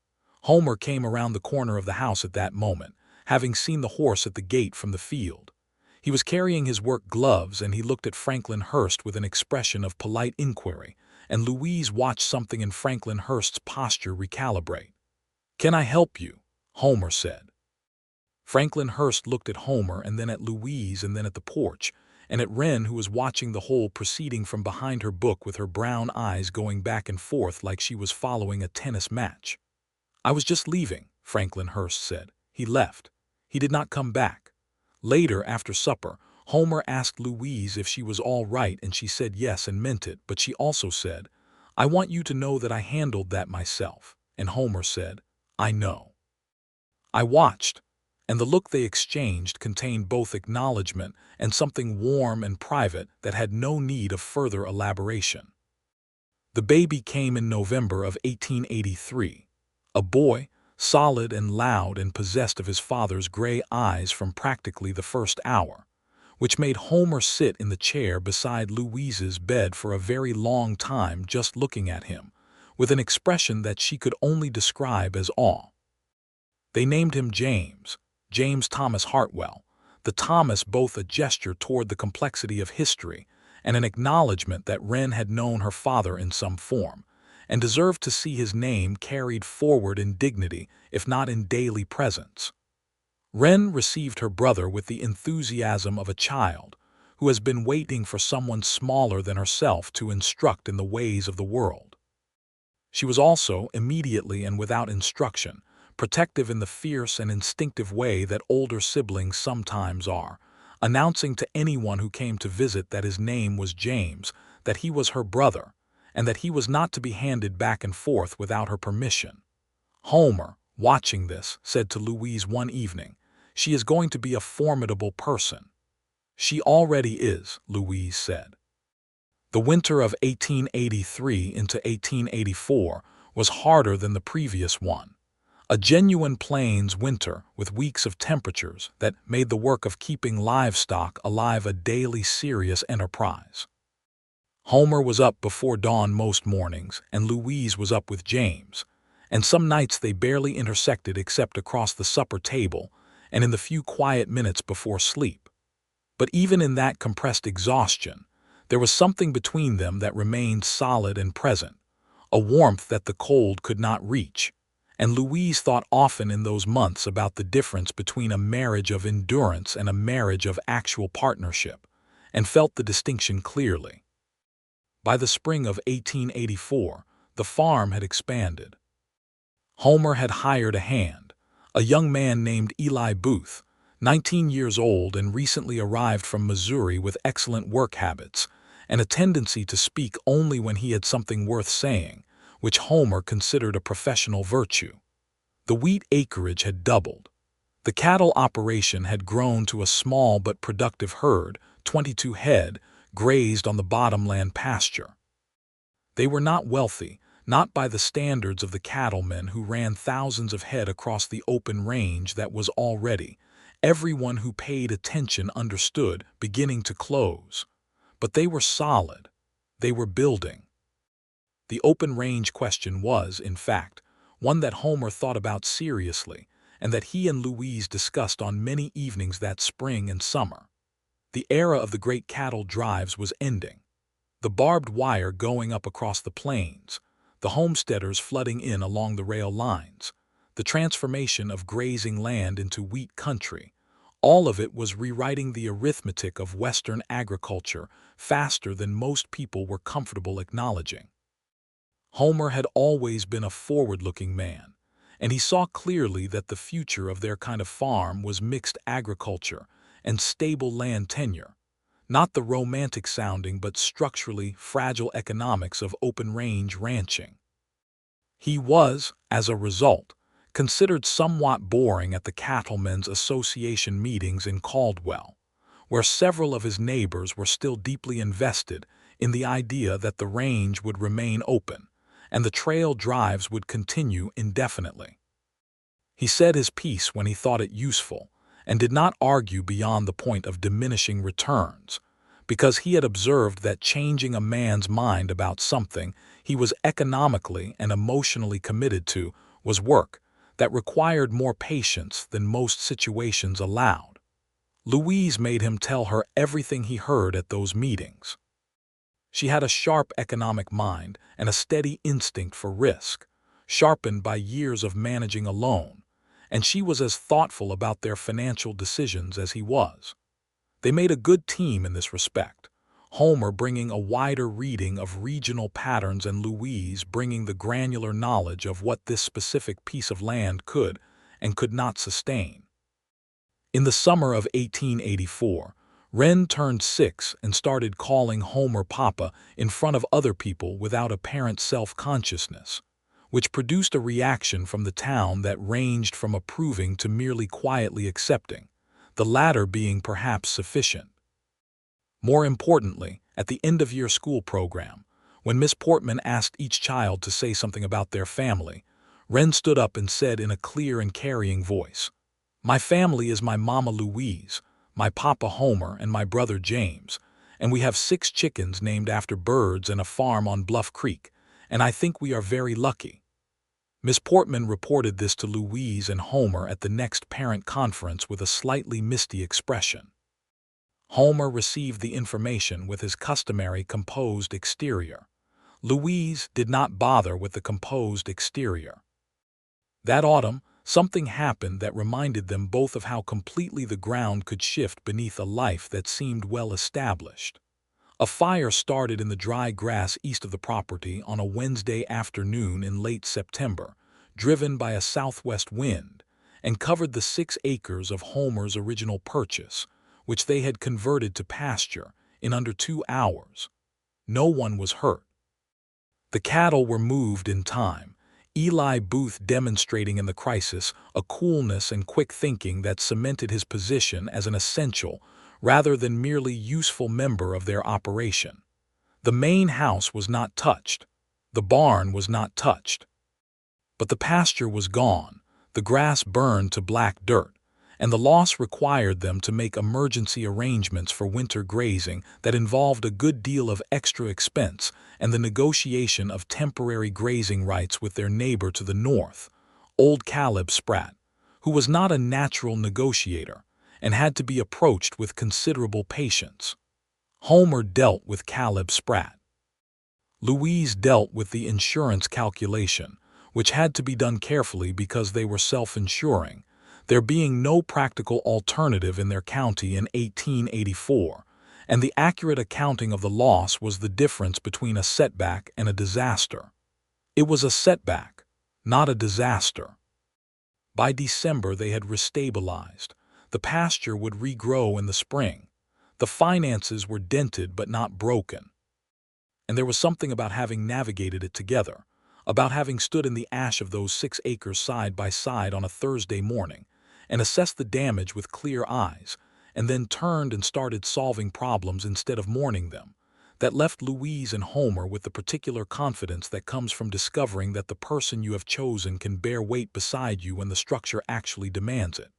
Homer came around the corner of the house at that moment, having seen the horse at the gate from the field. He was carrying his work gloves, and he looked at Franklin Hurst with an expression of polite inquiry, and Louise watched something in Franklin Hurst's posture recalibrate. "Can I help you?" Homer said. Franklin Hurst looked at Homer and then at Louise and then at the porch, and at Wren, who was watching the whole proceeding from behind her book with her brown eyes going back and forth like she was following a tennis match. "I was just leaving," Franklin Hurst said. "He left. He did not come back." Later, after supper, Homer asked Louise if she was all right, and she said yes and meant it, but she also said, "I want you to know that I handled that myself." And Homer said, "I know." I watched, and the look they exchanged contained both acknowledgment and something warm and private that had no need of further elaboration. The baby came in November of 1883. A boy, solid and loud and possessed of his father's gray eyes from practically the first hour, which made Homer sit in the chair beside Louise's bed for a very long time just looking at him, with an expression that she could only describe as awe. They named him James Thomas Hartwell, the Thomas both a gesture toward the complexity of history and an acknowledgment that Wren had known her father in some form, and deserved to see his name carried forward in dignity, if not in daily presence. Wren received her brother with the enthusiasm of a child who has been waiting for someone smaller than herself to instruct in the ways of the world. She was also, immediately and without instruction, protective in the fierce and instinctive way that older siblings sometimes are, announcing to anyone who came to visit that his name was James, that he was her brother, and that he was not to be handed back and forth without her permission. Homer, watching this, said to Louise one evening, "She is going to be a formidable person." "She already is," Louise said. The winter of 1883 into 1884 was harder than the previous one. A genuine plains winter with weeks of temperatures that made the work of keeping livestock alive a daily serious enterprise. Homer was up before dawn most mornings, and Louise was up with James, and some nights they barely intersected except across the supper table and in the few quiet minutes before sleep. But even in that compressed exhaustion, there was something between them that remained solid and present, a warmth that the cold could not reach. And Louise thought often in those months about the difference between a marriage of endurance and a marriage of actual partnership, and felt the distinction clearly. By the spring of 1884, the farm had expanded. Homer had hired a hand, a young man named Eli Booth, 19 years old and recently arrived from Missouri with excellent work habits and a tendency to speak only when he had something worth saying, which Homer considered a professional virtue. The wheat acreage had doubled. The cattle operation had grown to a small but productive herd, 22 head, grazed on the bottomland pasture. They were not wealthy, not by the standards of the cattlemen who ran thousands of head across the open range that was already, everyone who paid attention understood, beginning to close. But they were solid. They were building. The open range question was, in fact, one that Homer thought about seriously and that he and Louise discussed on many evenings that spring and summer. The era of the great cattle drives was ending. The barbed wire going up across the plains, the homesteaders flooding in along the rail lines, the transformation of grazing land into wheat country, all of it was rewriting the arithmetic of Western agriculture faster than most people were comfortable acknowledging. Homer had always been a forward-looking man, and he saw clearly that the future of their kind of farm was mixed agriculture and stable land tenure, not the romantic-sounding but structurally fragile economics of open-range ranching. He was, as a result, considered somewhat boring at the Cattlemen's Association meetings in Caldwell, where several of his neighbors were still deeply invested in the idea that the range would remain open and the trail drives would continue indefinitely. He said his piece when he thought it useful and did not argue beyond the point of diminishing returns, because he had observed that changing a man's mind about something he was economically and emotionally committed to was work that required more patience than most situations allowed. Louise made him tell her everything he heard at those meetings. She had a sharp economic mind and a steady instinct for risk, sharpened by years of managing alone, and she was as thoughtful about their financial decisions as he was. They made a good team in this respect, Homer bringing a wider reading of regional patterns and Louise bringing the granular knowledge of what this specific piece of land could and could not sustain. In the summer of 1884, Wren turned 6 and started calling Homer Papa in front of other people without apparent self-consciousness, which produced a reaction from the town that ranged from approving to merely quietly accepting, the latter being perhaps sufficient. More importantly, at the end-of-year school program, when Miss Portman asked each child to say something about their family, Wren stood up and said in a clear and carrying voice, "My family is my Mama Louise, my Papa Homer, and my brother James, and we have 6 chickens named after birds and a farm on Bluff Creek, and I think we are very lucky." Miss Portman reported this to Louise and Homer at the next parent conference with a slightly misty expression. Homer received the information with his customary composed exterior. Louise did not bother with the composed exterior. That autumn, something happened that reminded them both of how completely the ground could shift beneath a life that seemed well established. A fire started in the dry grass east of the property on a Wednesday afternoon in late September, driven by a southwest wind, and covered the 6 acres of Homer's original purchase, which they had converted to pasture, in under 2 hours. No one was hurt. The cattle were moved in time, Eli Booth demonstrating in the crisis a coolness and quick thinking that cemented his position as an essential rather than merely useful member of their operation. The main house was not touched. The barn was not touched. But the pasture was gone, the grass burned to black dirt, and the loss required them to make emergency arrangements for winter grazing that involved a good deal of extra expense and the negotiation of temporary grazing rights with their neighbor to the north, old Caleb Spratt, who was not a natural negotiator and had to be approached with considerable patience. Homer dealt with Caleb Spratt. Louise dealt with the insurance calculation, which had to be done carefully because they were self-insuring, there being no practical alternative in their county in 1884, and the accurate accounting of the loss was the difference between a setback and a disaster. It was a setback, not a disaster. By December they had restabilized. The pasture would regrow in the spring. The finances were dented but not broken. And there was something about having navigated it together, about having stood in the ash of those 6 acres side by side on a Thursday morning, and assessed the damage with clear eyes, and then turned and started solving problems instead of mourning them, that left Louise and Homer with the particular confidence that comes from discovering that the person you have chosen can bear weight beside you when the structure actually demands it.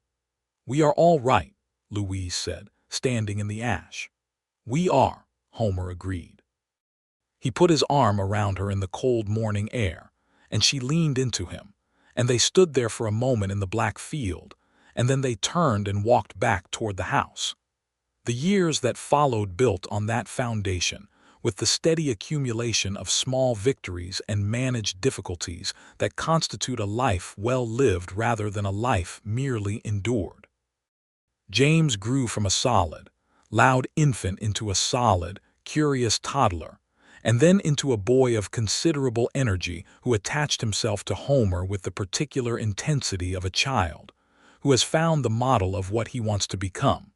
"We are all right," Louise said, standing in the ash. "We are," Homer agreed. He put his arm around her in the cold morning air, and she leaned into him, and they stood there for a moment in the black field, and then they turned and walked back toward the house. The years that followed built on that foundation, with the steady accumulation of small victories and managed difficulties that constitute a life well lived rather than a life merely endured. James grew from a solid, loud infant into a solid, curious toddler, and then into a boy of considerable energy who attached himself to Homer with the particular intensity of a child, who has found the model of what he wants to become.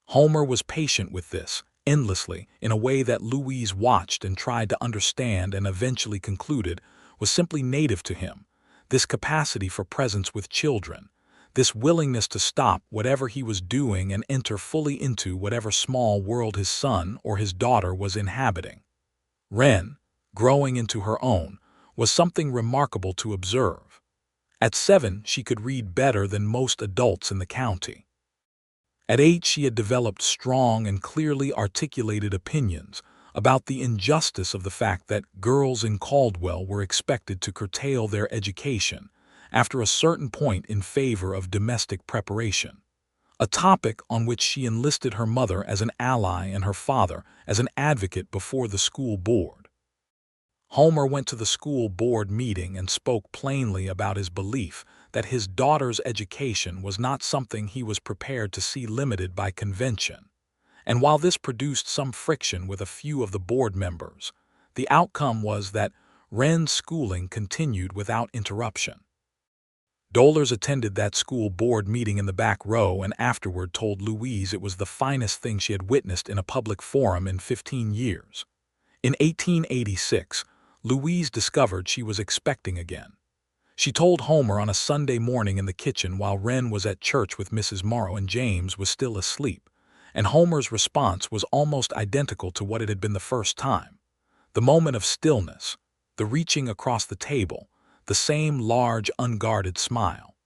Homer was patient with this, endlessly, in a way that Louise watched and tried to understand and eventually concluded was simply native to him, this capacity for presence with children, this willingness to stop whatever he was doing and enter fully into whatever small world his son or his daughter was inhabiting. Wren, growing into her own, was something remarkable to observe. At 7, she could read better than most adults in the county. At 8, she had developed strong and clearly articulated opinions about the injustice of the fact that girls in Caldwell were expected to curtail their education after a certain point in favor of domestic preparation, a topic on which she enlisted her mother as an ally and her father as an advocate before the school board. Homer went to the school board meeting and spoke plainly about his belief that his daughter's education was not something he was prepared to see limited by convention, and while this produced some friction with a few of the board members, the outcome was that Wren's schooling continued without interruption. Dolers attended that school board meeting in the back row and afterward told Louise it was the finest thing she had witnessed in a public forum in 15 years. In 1886, Louise discovered she was expecting again. She told Homer on a Sunday morning in the kitchen while Wren was at church with Mrs. Morrow and James was still asleep, and Homer's response was almost identical to what it had been the first time. The moment of stillness, the reaching across the table, the same large, unguarded smile.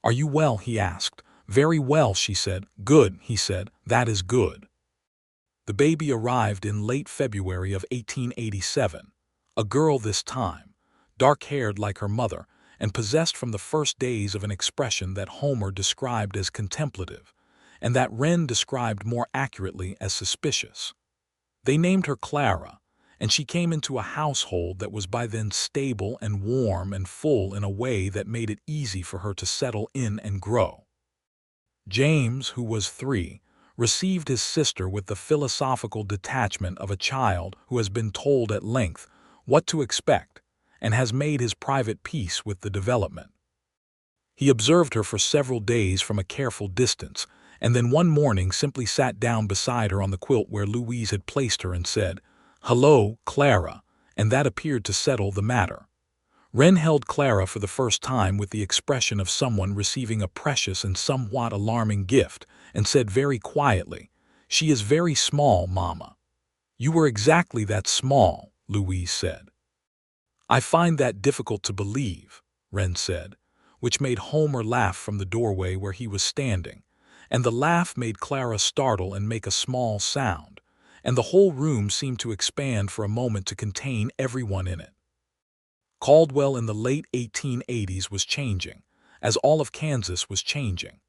"Are you well?" he asked. "Very well," she said. "Good," he said. "That is good." The baby arrived in late February of 1887, a girl this time, dark-haired like her mother, and possessed from the first days of an expression that Homer described as contemplative, and that Wren described more accurately as suspicious. They named her Clara, and she came into a household that was by then stable and warm and full in a way that made it easy for her to settle in and grow. James, who was 3, received his sister with the philosophical detachment of a child who has been told at length what to expect and has made his private peace with the development. He observed her for several days from a careful distance, and then one morning simply sat down beside her on the quilt where Louise had placed her and said, "Hello, Clara," and that appeared to settle the matter. Wren held Clara for the first time with the expression of someone receiving a precious and somewhat alarming gift, and said very quietly, "She is very small, Mama." "You were exactly that small," Louise said. "I find that difficult to believe," Wren said, which made Homer laugh from the doorway where he was standing, and the laugh made Clara startle and make a small sound, and the whole room seemed to expand for a moment to contain everyone in it. Caldwell in the late 1880s was changing, as all of Kansas was changing.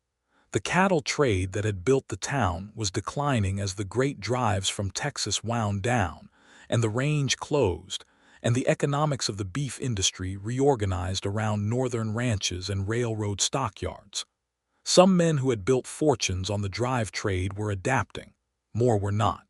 The cattle trade that had built the town was declining as the great drives from Texas wound down, and the range closed, and the economics of the beef industry reorganized around northern ranches and railroad stockyards. Some men who had built fortunes on the drive trade were adapting, more were not.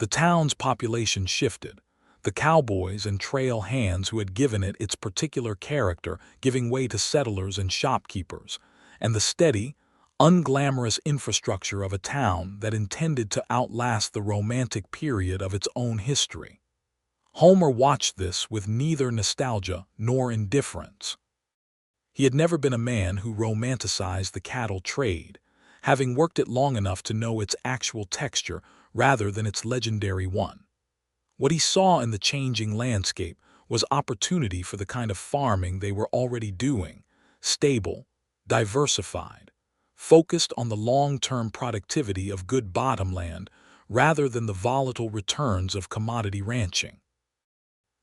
The town's population shifted, the cowboys and trail hands who had given it its particular character giving way to settlers and shopkeepers, and the steady, unglamorous infrastructure of a town that intended to outlast the romantic period of its own history. Homer watched this with neither nostalgia nor indifference. He had never been a man who romanticized the cattle trade, having worked it long enough to know its actual texture rather than its legendary one. What he saw in the changing landscape was opportunity for the kind of farming they were already doing, stable, diversified, focused on the long-term productivity of good bottomland rather than the volatile returns of commodity ranching.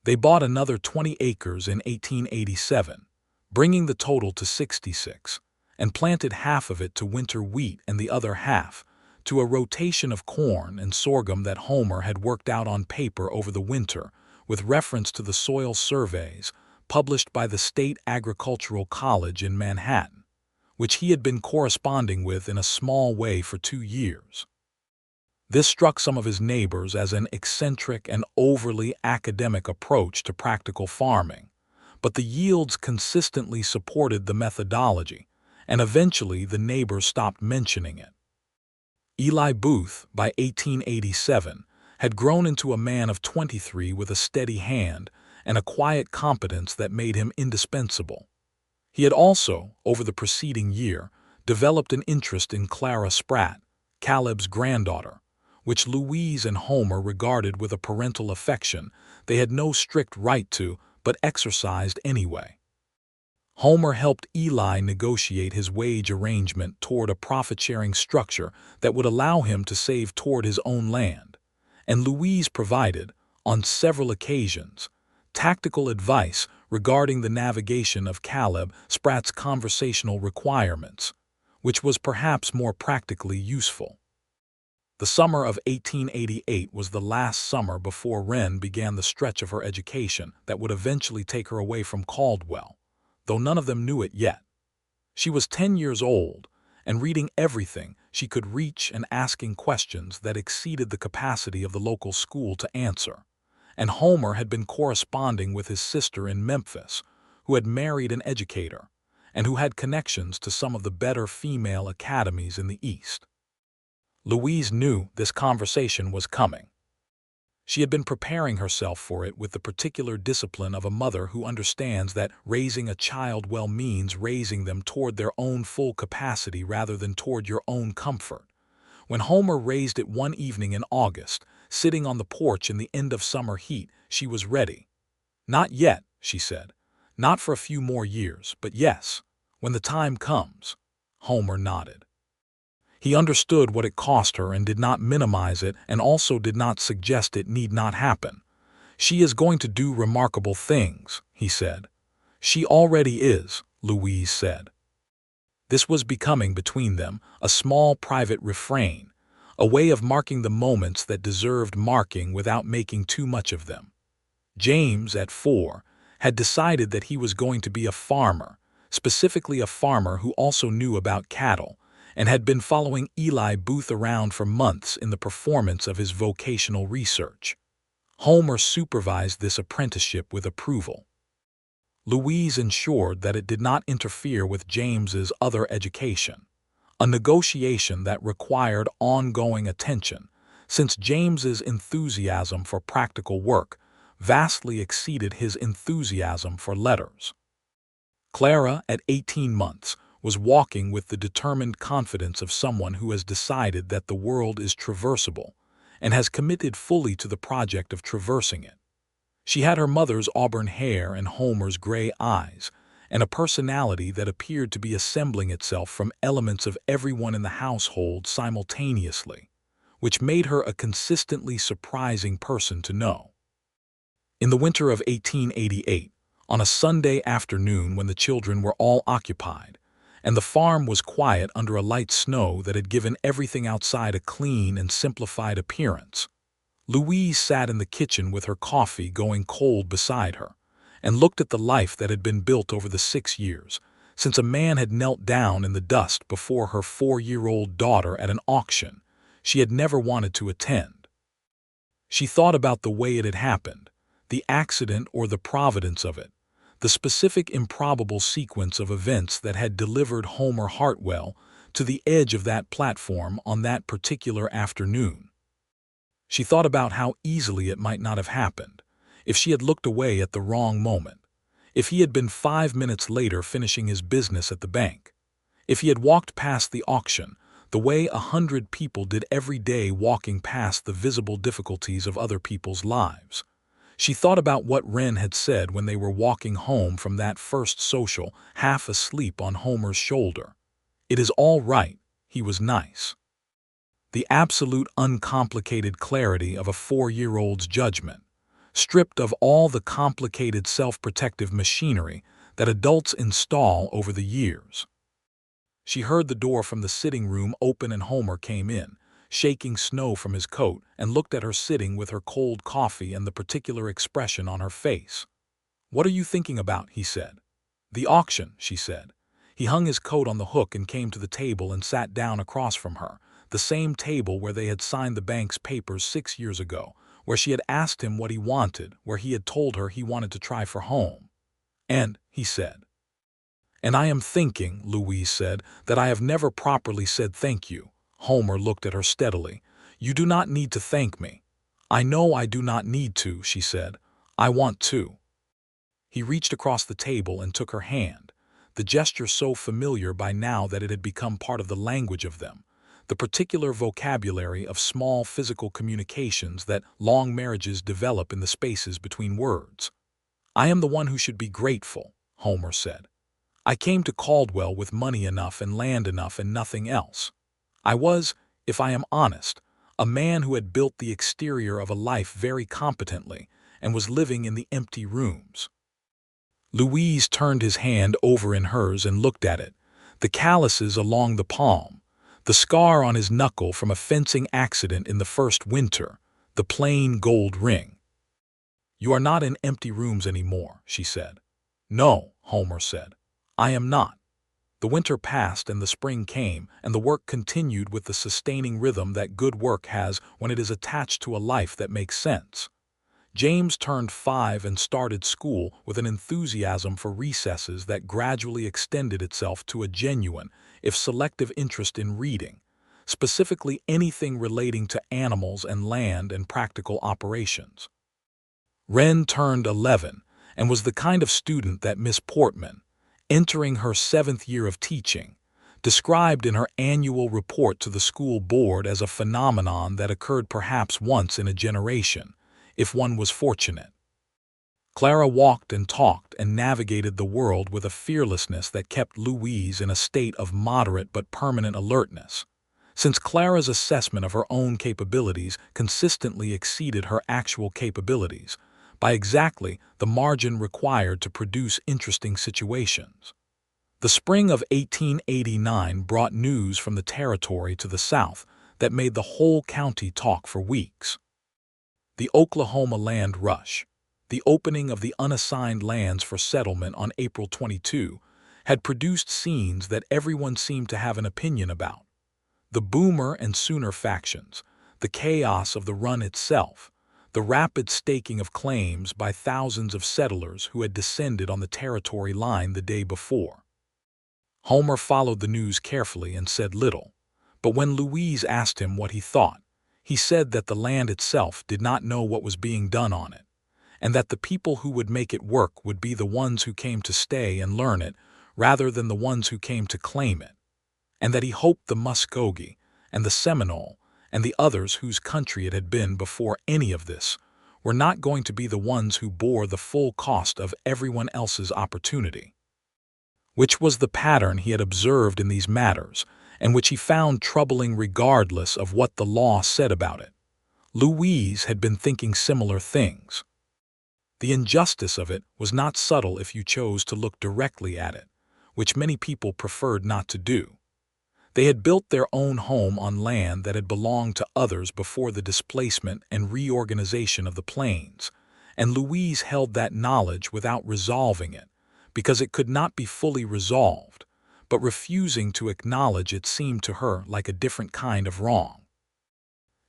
They bought another 20 acres in 1887, bringing the total to 66, and planted half of it to winter wheat and the other half to a rotation of corn and sorghum that Homer had worked out on paper over the winter with reference to the soil surveys published by the State Agricultural College in Manhattan, which he had been corresponding with in a small way for 2 years. This struck some of his neighbors as an eccentric and overly academic approach to practical farming, but the yields consistently supported the methodology, and eventually the neighbors stopped mentioning it. Eli Booth, by 1887, had grown into a man of 23 with a steady hand and a quiet competence that made him indispensable. He had also, over the preceding year, developed an interest in Clara Spratt, Caleb's granddaughter, which Louise and Homer regarded with a parental affection they had no strict right to but exercised anyway. Homer helped Eli negotiate his wage arrangement toward a profit-sharing structure that would allow him to save toward his own land, and Louise provided, on several occasions, tactical advice regarding the navigation of Caleb Spratt's conversational requirements, which was perhaps more practically useful. The summer of 1888 was the last summer before Wren began the stretch of her education that would eventually take her away from Caldwell, though none of them knew it yet. She was 10 years old, and reading everything she could reach and asking questions that exceeded the capacity of the local school to answer. And Homer had been corresponding with his sister in Memphis, who had married an educator, and who had connections to some of the better female academies in the East. Louise knew this conversation was coming. She had been preparing herself for it with the particular discipline of a mother who understands that raising a child well means raising them toward their own full capacity rather than toward your own comfort. When Homer raised it one evening in August, sitting on the porch in the end of summer heat, she was ready. "Not yet," she said. "Not for a few more years, but yes, when the time comes." Homer nodded. He understood what it cost her and did not minimize it, and also did not suggest it need not happen. "She is going to do remarkable things," he said. "She already is," Louise said. This was becoming between them a small private refrain, a way of marking the moments that deserved marking without making too much of them. James, at 4, had decided that he was going to be a farmer, specifically a farmer who also knew about cattle, and had been following Eli Booth around for months in the performance of his vocational research. Homer supervised this apprenticeship with approval. Louise ensured that it did not interfere with James's other education, a negotiation that required ongoing attention, since James's enthusiasm for practical work vastly exceeded his enthusiasm for letters. Clara, at 18 months, was walking with the determined confidence of someone who has decided that the world is traversable and has committed fully to the project of traversing it. She had her mother's auburn hair and Homer's gray eyes, and a personality that appeared to be assembling itself from elements of everyone in the household simultaneously, which made her a consistently surprising person to know. In the winter of 1888, on a Sunday afternoon when the children were all occupied, and the farm was quiet under a light snow that had given everything outside a clean and simplified appearance, Louise sat in the kitchen with her coffee going cold beside her, and looked at the life that had been built over the 6 years, since a man had knelt down in the dust before her 4-year-old daughter at an auction she had never wanted to attend. She thought about the way it had happened, the accident or the providence of it, the specific improbable sequence of events that had delivered Homer Hartwell to the edge of that platform on that particular afternoon. She thought about how easily it might not have happened, if she had looked away at the wrong moment, if he had been 5 minutes later finishing his business at the bank, if he had walked past the auction the way 100 people did every day walking past the visible difficulties of other people's lives. She thought about what Wren had said when they were walking home from that first social, half asleep on Homer's shoulder. "It is all right, he was nice." The absolute uncomplicated clarity of a 4-year-old's judgment, stripped of all the complicated self-protective machinery that adults install over the years. She heard the door from the sitting room open and Homer came in, shaking snow from his coat, and looked at her sitting with her cold coffee and the particular expression on her face. "What are you thinking about?" he said. "The auction," she said. He hung his coat on the hook and came to the table and sat down across from her, the same table where they had signed the bank's papers 6 years ago, where she had asked him what he wanted, where he had told her he wanted to try for home. "And," he said. "And I am thinking," Louise said, "that I have never properly said thank you." Homer looked at her steadily. "You do not need to thank me." "I know I do not need to," she said. "I want to." He reached across the table and took her hand, the gesture so familiar by now that it had become part of the language of them, the particular vocabulary of small physical communications that long marriages develop in the spaces between words. "I am the one who should be grateful," Homer said. "I came to Caldwell with money enough and land enough and nothing else. I was, if I am honest, a man who had built the exterior of a life very competently and was living in the empty rooms." Louise turned his hand over in hers and looked at it, the calluses along the palm, the scar on his knuckle from a fencing accident in the first winter, the plain gold ring. "You are not in empty rooms anymore," she said. "No," Homer said. "I am not." The winter passed and the spring came, and the work continued with the sustaining rhythm that good work has when it is attached to a life that makes sense. James turned 5 and started school with an enthusiasm for recesses that gradually extended itself to a genuine, if selective interest in reading, specifically anything relating to animals and land and practical operations. Wren turned 11 and was the kind of student that Miss Portman, entering her 7th year of teaching, described in her annual report to the school board as a phenomenon that occurred perhaps once in a generation, if one was fortunate. Clara walked and talked and navigated the world with a fearlessness that kept Louise in a state of moderate but permanent alertness, since Clara's assessment of her own capabilities consistently exceeded her actual capabilities by exactly the margin required to produce interesting situations. The spring of 1889 brought news from the territory to the south that made the whole county talk for weeks. The Oklahoma land rush, the opening of the unassigned lands for settlement on April 22, had produced scenes that everyone seemed to have an opinion about. The Boomer and Sooner factions, the chaos of the run itself, the rapid staking of claims by thousands of settlers who had descended on the territory line the day before. Homer followed the news carefully and said little, but when Louise asked him what he thought, he said that the land itself did not know what was being done on it, and that the people who would make it work would be the ones who came to stay and learn it, rather than the ones who came to claim it, and that he hoped the Muskogee and the Seminole and the others whose country it had been before any of this were not going to be the ones who bore the full cost of everyone else's opportunity, which was the pattern he had observed in these matters, and which he found troubling regardless of what the law said about it. Louise had been thinking similar things. The injustice of it was not subtle if you chose to look directly at it, which many people preferred not to do. They had built their own home on land that had belonged to others before the displacement and reorganization of the plains, and Louise held that knowledge without resolving it, because it could not be fully resolved, but refusing to acknowledge it seemed to her like a different kind of wrong.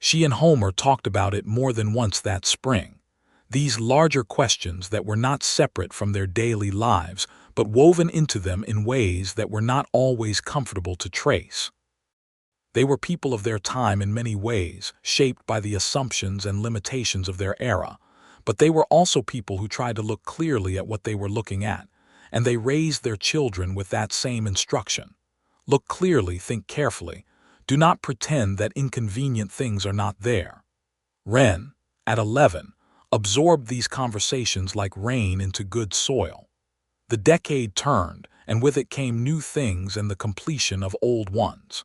She and Homer talked about it more than once that spring, these larger questions that were not separate from their daily lives, but woven into them in ways that were not always comfortable to trace. They were people of their time in many ways, shaped by the assumptions and limitations of their era, but they were also people who tried to look clearly at what they were looking at, and they raised their children with that same instruction. Look clearly, think carefully. Do not pretend that inconvenient things are not there. Wren, at 11, absorbed these conversations like rain into good soil. The decade turned, and with it came new things and the completion of old ones.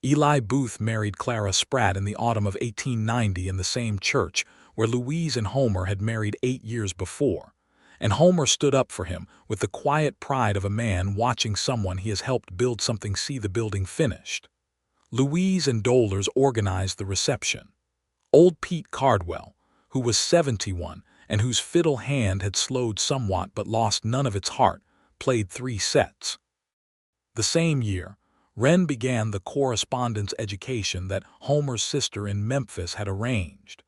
Eli Booth married Clara Spratt in the autumn of 1890 in the same church where Louise and Homer had married 8 years before, and Homer stood up for him with the quiet pride of a man watching someone he has helped build something see the building finished. Louise and Dolers organized the reception. Old Pete Cardwell, who was 71 and whose fiddle hand had slowed somewhat but lost none of its heart, played 3 sets. The same year, Wren began the correspondence education that Homer's sister in Memphis had arranged,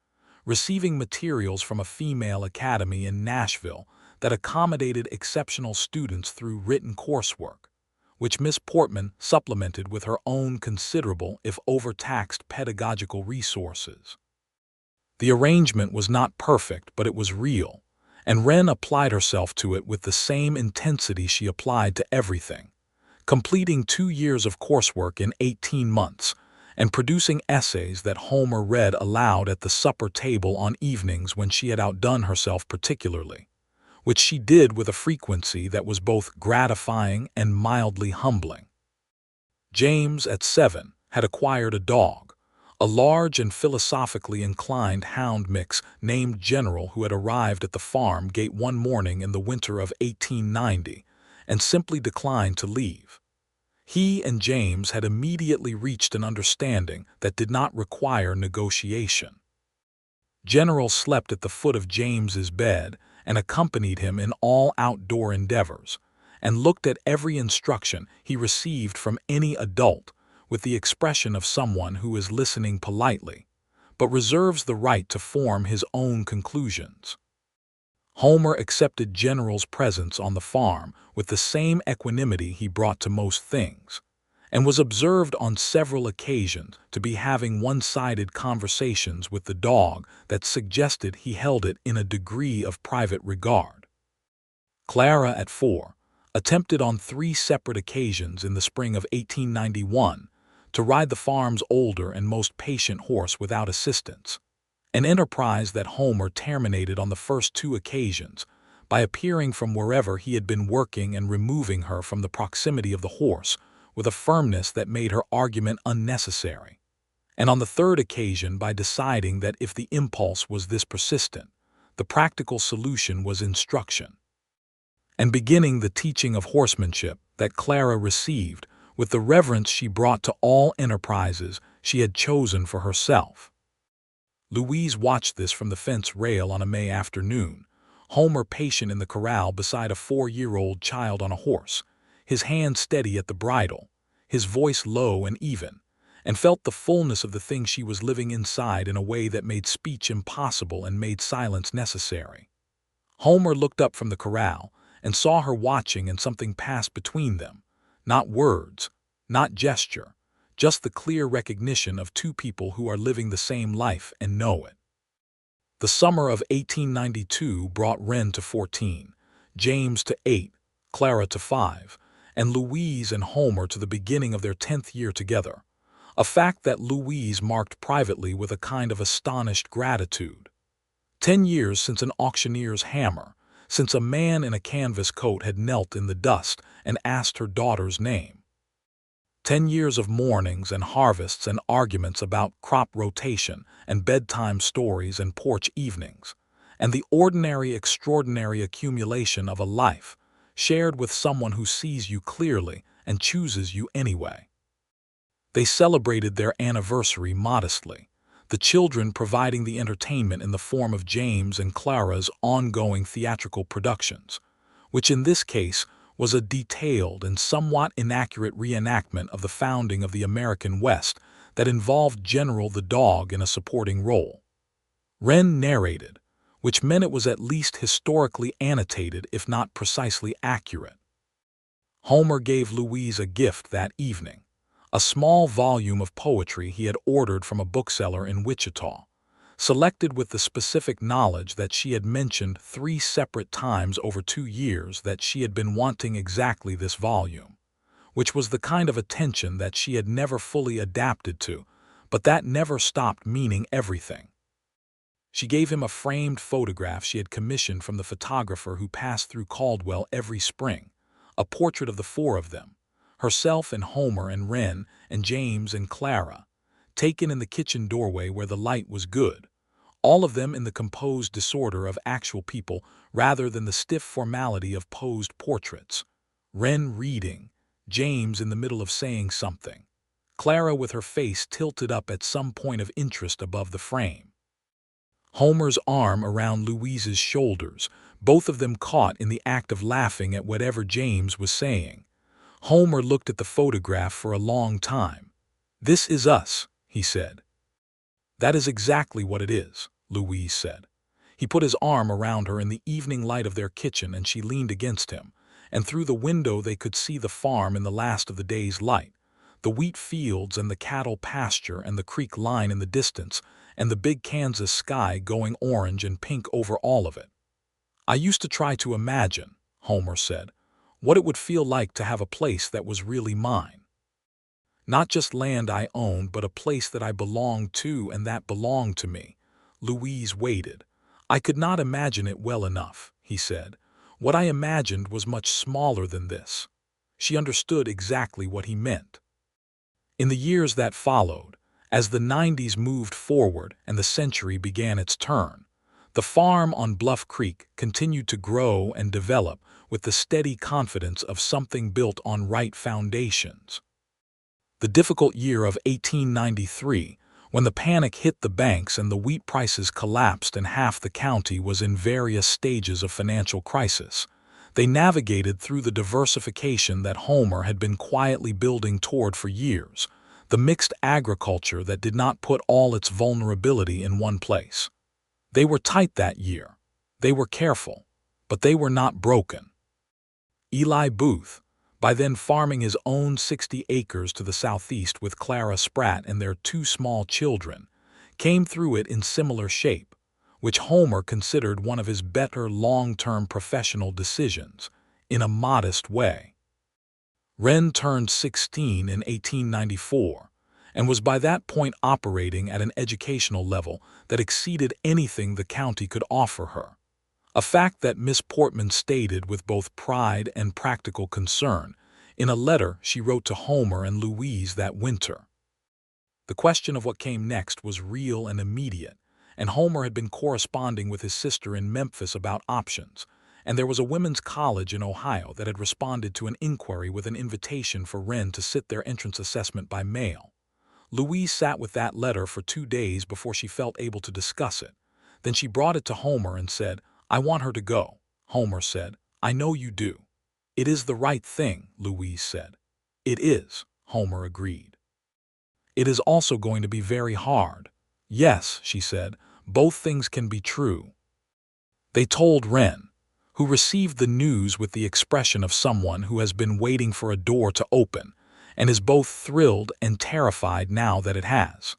receiving materials from a female academy in Nashville that accommodated exceptional students through written coursework, which Miss Portman supplemented with her own considerable, if overtaxed, pedagogical resources. The arrangement was not perfect, but it was real, and Wren applied herself to it with the same intensity she applied to everything, completing 2 years of coursework in 18 months and producing essays that Homer read aloud at the supper table on evenings when she had outdone herself particularly, which she did with a frequency that was both gratifying and mildly humbling. James, at 7, had acquired a dog, a large and philosophically inclined hound mix named General, who had arrived at the farm gate one morning in the winter of 1890 and simply declined to leave. He and James had immediately reached an understanding that did not require negotiation. General slept at the foot of James's bed and accompanied him in all outdoor endeavors, and looked at every instruction he received from any adult with the expression of someone who is listening politely, but reserves the right to form his own conclusions. Homer accepted General's presence on the farm with the same equanimity he brought to most things, and was observed on several occasions to be having one-sided conversations with the dog that suggested he held it in a degree of private regard. Clara, at 4, attempted on 3 separate occasions in the spring of 1891 to ride the farm's older and most patient horse without assistance, an enterprise that Homer terminated on the first 2 occasions by appearing from wherever he had been working and removing her from the proximity of the horse with a firmness that made her argument unnecessary, and on the 3rd occasion by deciding that if the impulse was this persistent, the practical solution was instruction, and beginning the teaching of horsemanship that Clara received with the reverence she brought to all enterprises she had chosen for herself. Louise watched this from the fence rail on a May afternoon, Homer patient in the corral beside a 4-year-old child on a horse, his hand steady at the bridle, his voice low and even, and felt the fullness of the thing she was living inside in a way that made speech impossible and made silence necessary. Homer looked up from the corral and saw her watching, and something passed between them, not words, not gesture, just the clear recognition of 2 people who are living the same life and know it. The summer of 1892 brought Wren to 14, James to 8, Clara to 5, and Louise and Homer to the beginning of their 10th year together, a fact that Louise marked privately with a kind of astonished gratitude. 10 years since an auctioneer's hammer, since a man in a canvas coat had knelt in the dust and asked her daughter's name. 10 years of mornings and harvests and arguments about crop rotation and bedtime stories and porch evenings, and the ordinary extraordinary accumulation of a life shared with someone who sees you clearly and chooses you anyway. They celebrated their anniversary modestly, the children providing the entertainment in the form of James and Clara's ongoing theatrical productions, which in this case was a detailed and somewhat inaccurate reenactment of the founding of the American West that involved General the Dog in a supporting role. Wren narrated, which meant it was at least historically annotated if not precisely accurate. Homer gave Louise a gift that evening, a small volume of poetry he had ordered from a bookseller in Wichita, selected with the specific knowledge that she had mentioned 3 separate times over 2 years that she had been wanting exactly this volume, which was the kind of attention that she had never fully adapted to, but that never stopped meaning everything. She gave him a framed photograph she had commissioned from the photographer who passed through Caldwell every spring, a portrait of the 4 of them, herself and Homer and Wren and James and Clara, taken in the kitchen doorway where the light was good, all of them in the composed disorder of actual people rather than the stiff formality of posed portraits. Wren reading, James in the middle of saying something, Clara with her face tilted up at some point of interest above the frame. Homer's arm around Louise's shoulders, both of them caught in the act of laughing at whatever James was saying. Homer looked at the photograph for a long time. "This is us," he said. "That is exactly what it is," Louise said. He put his arm around her in the evening light of their kitchen and she leaned against him, and through the window they could see the farm in the last of the day's light, the wheat fields and the cattle pasture and the creek line in the distance, and the big Kansas sky going orange and pink over all of it. "I used to try to imagine," Homer said, "what it would feel like to have a place that was really mine. Not just land I owned, but a place that I belonged to and that belonged to me." Louise waited. "I could not imagine it well enough," he said. "What I imagined was much smaller than this." She understood exactly what he meant. In the years that followed, as the 90s moved forward and the century began its turn, the farm on Bluff Creek continued to grow and develop with the steady confidence of something built on right foundations. The difficult year of 1893, when the panic hit the banks and the wheat prices collapsed and half the county was in various stages of financial crisis, they navigated through the diversification that Homer had been quietly building toward for years, the mixed agriculture that did not put all its vulnerability in one place. They were tight that year. They were careful, but they were not broken. Eli Booth, by then farming his own 60 acres to the southeast with Clara Spratt and their 2 small children, came through it in similar shape, which Homer considered one of his better long-term professional decisions, in a modest way. Wren turned 16 in 1894, and was by that point operating at an educational level that exceeded anything the county could offer her, a fact that Miss Portman stated with both pride and practical concern in a letter she wrote to Homer and Louise that winter. The question of what came next was real and immediate, and Homer had been corresponding with his sister in Memphis about options, and there was a women's college in Ohio that had responded to an inquiry with an invitation for Wren to sit their entrance assessment by mail. Louise sat with that letter for 2 days before she felt able to discuss it. Then she brought it to Homer and said, "I want her to go." Homer said, "I know you do." "It is the right thing," Louise said. "It is," Homer agreed. "It is also going to be very hard." "Yes," she said, "both things can be true." They told Wren, who received the news with the expression of someone who has been waiting for a door to open and is both thrilled and terrified now that it has.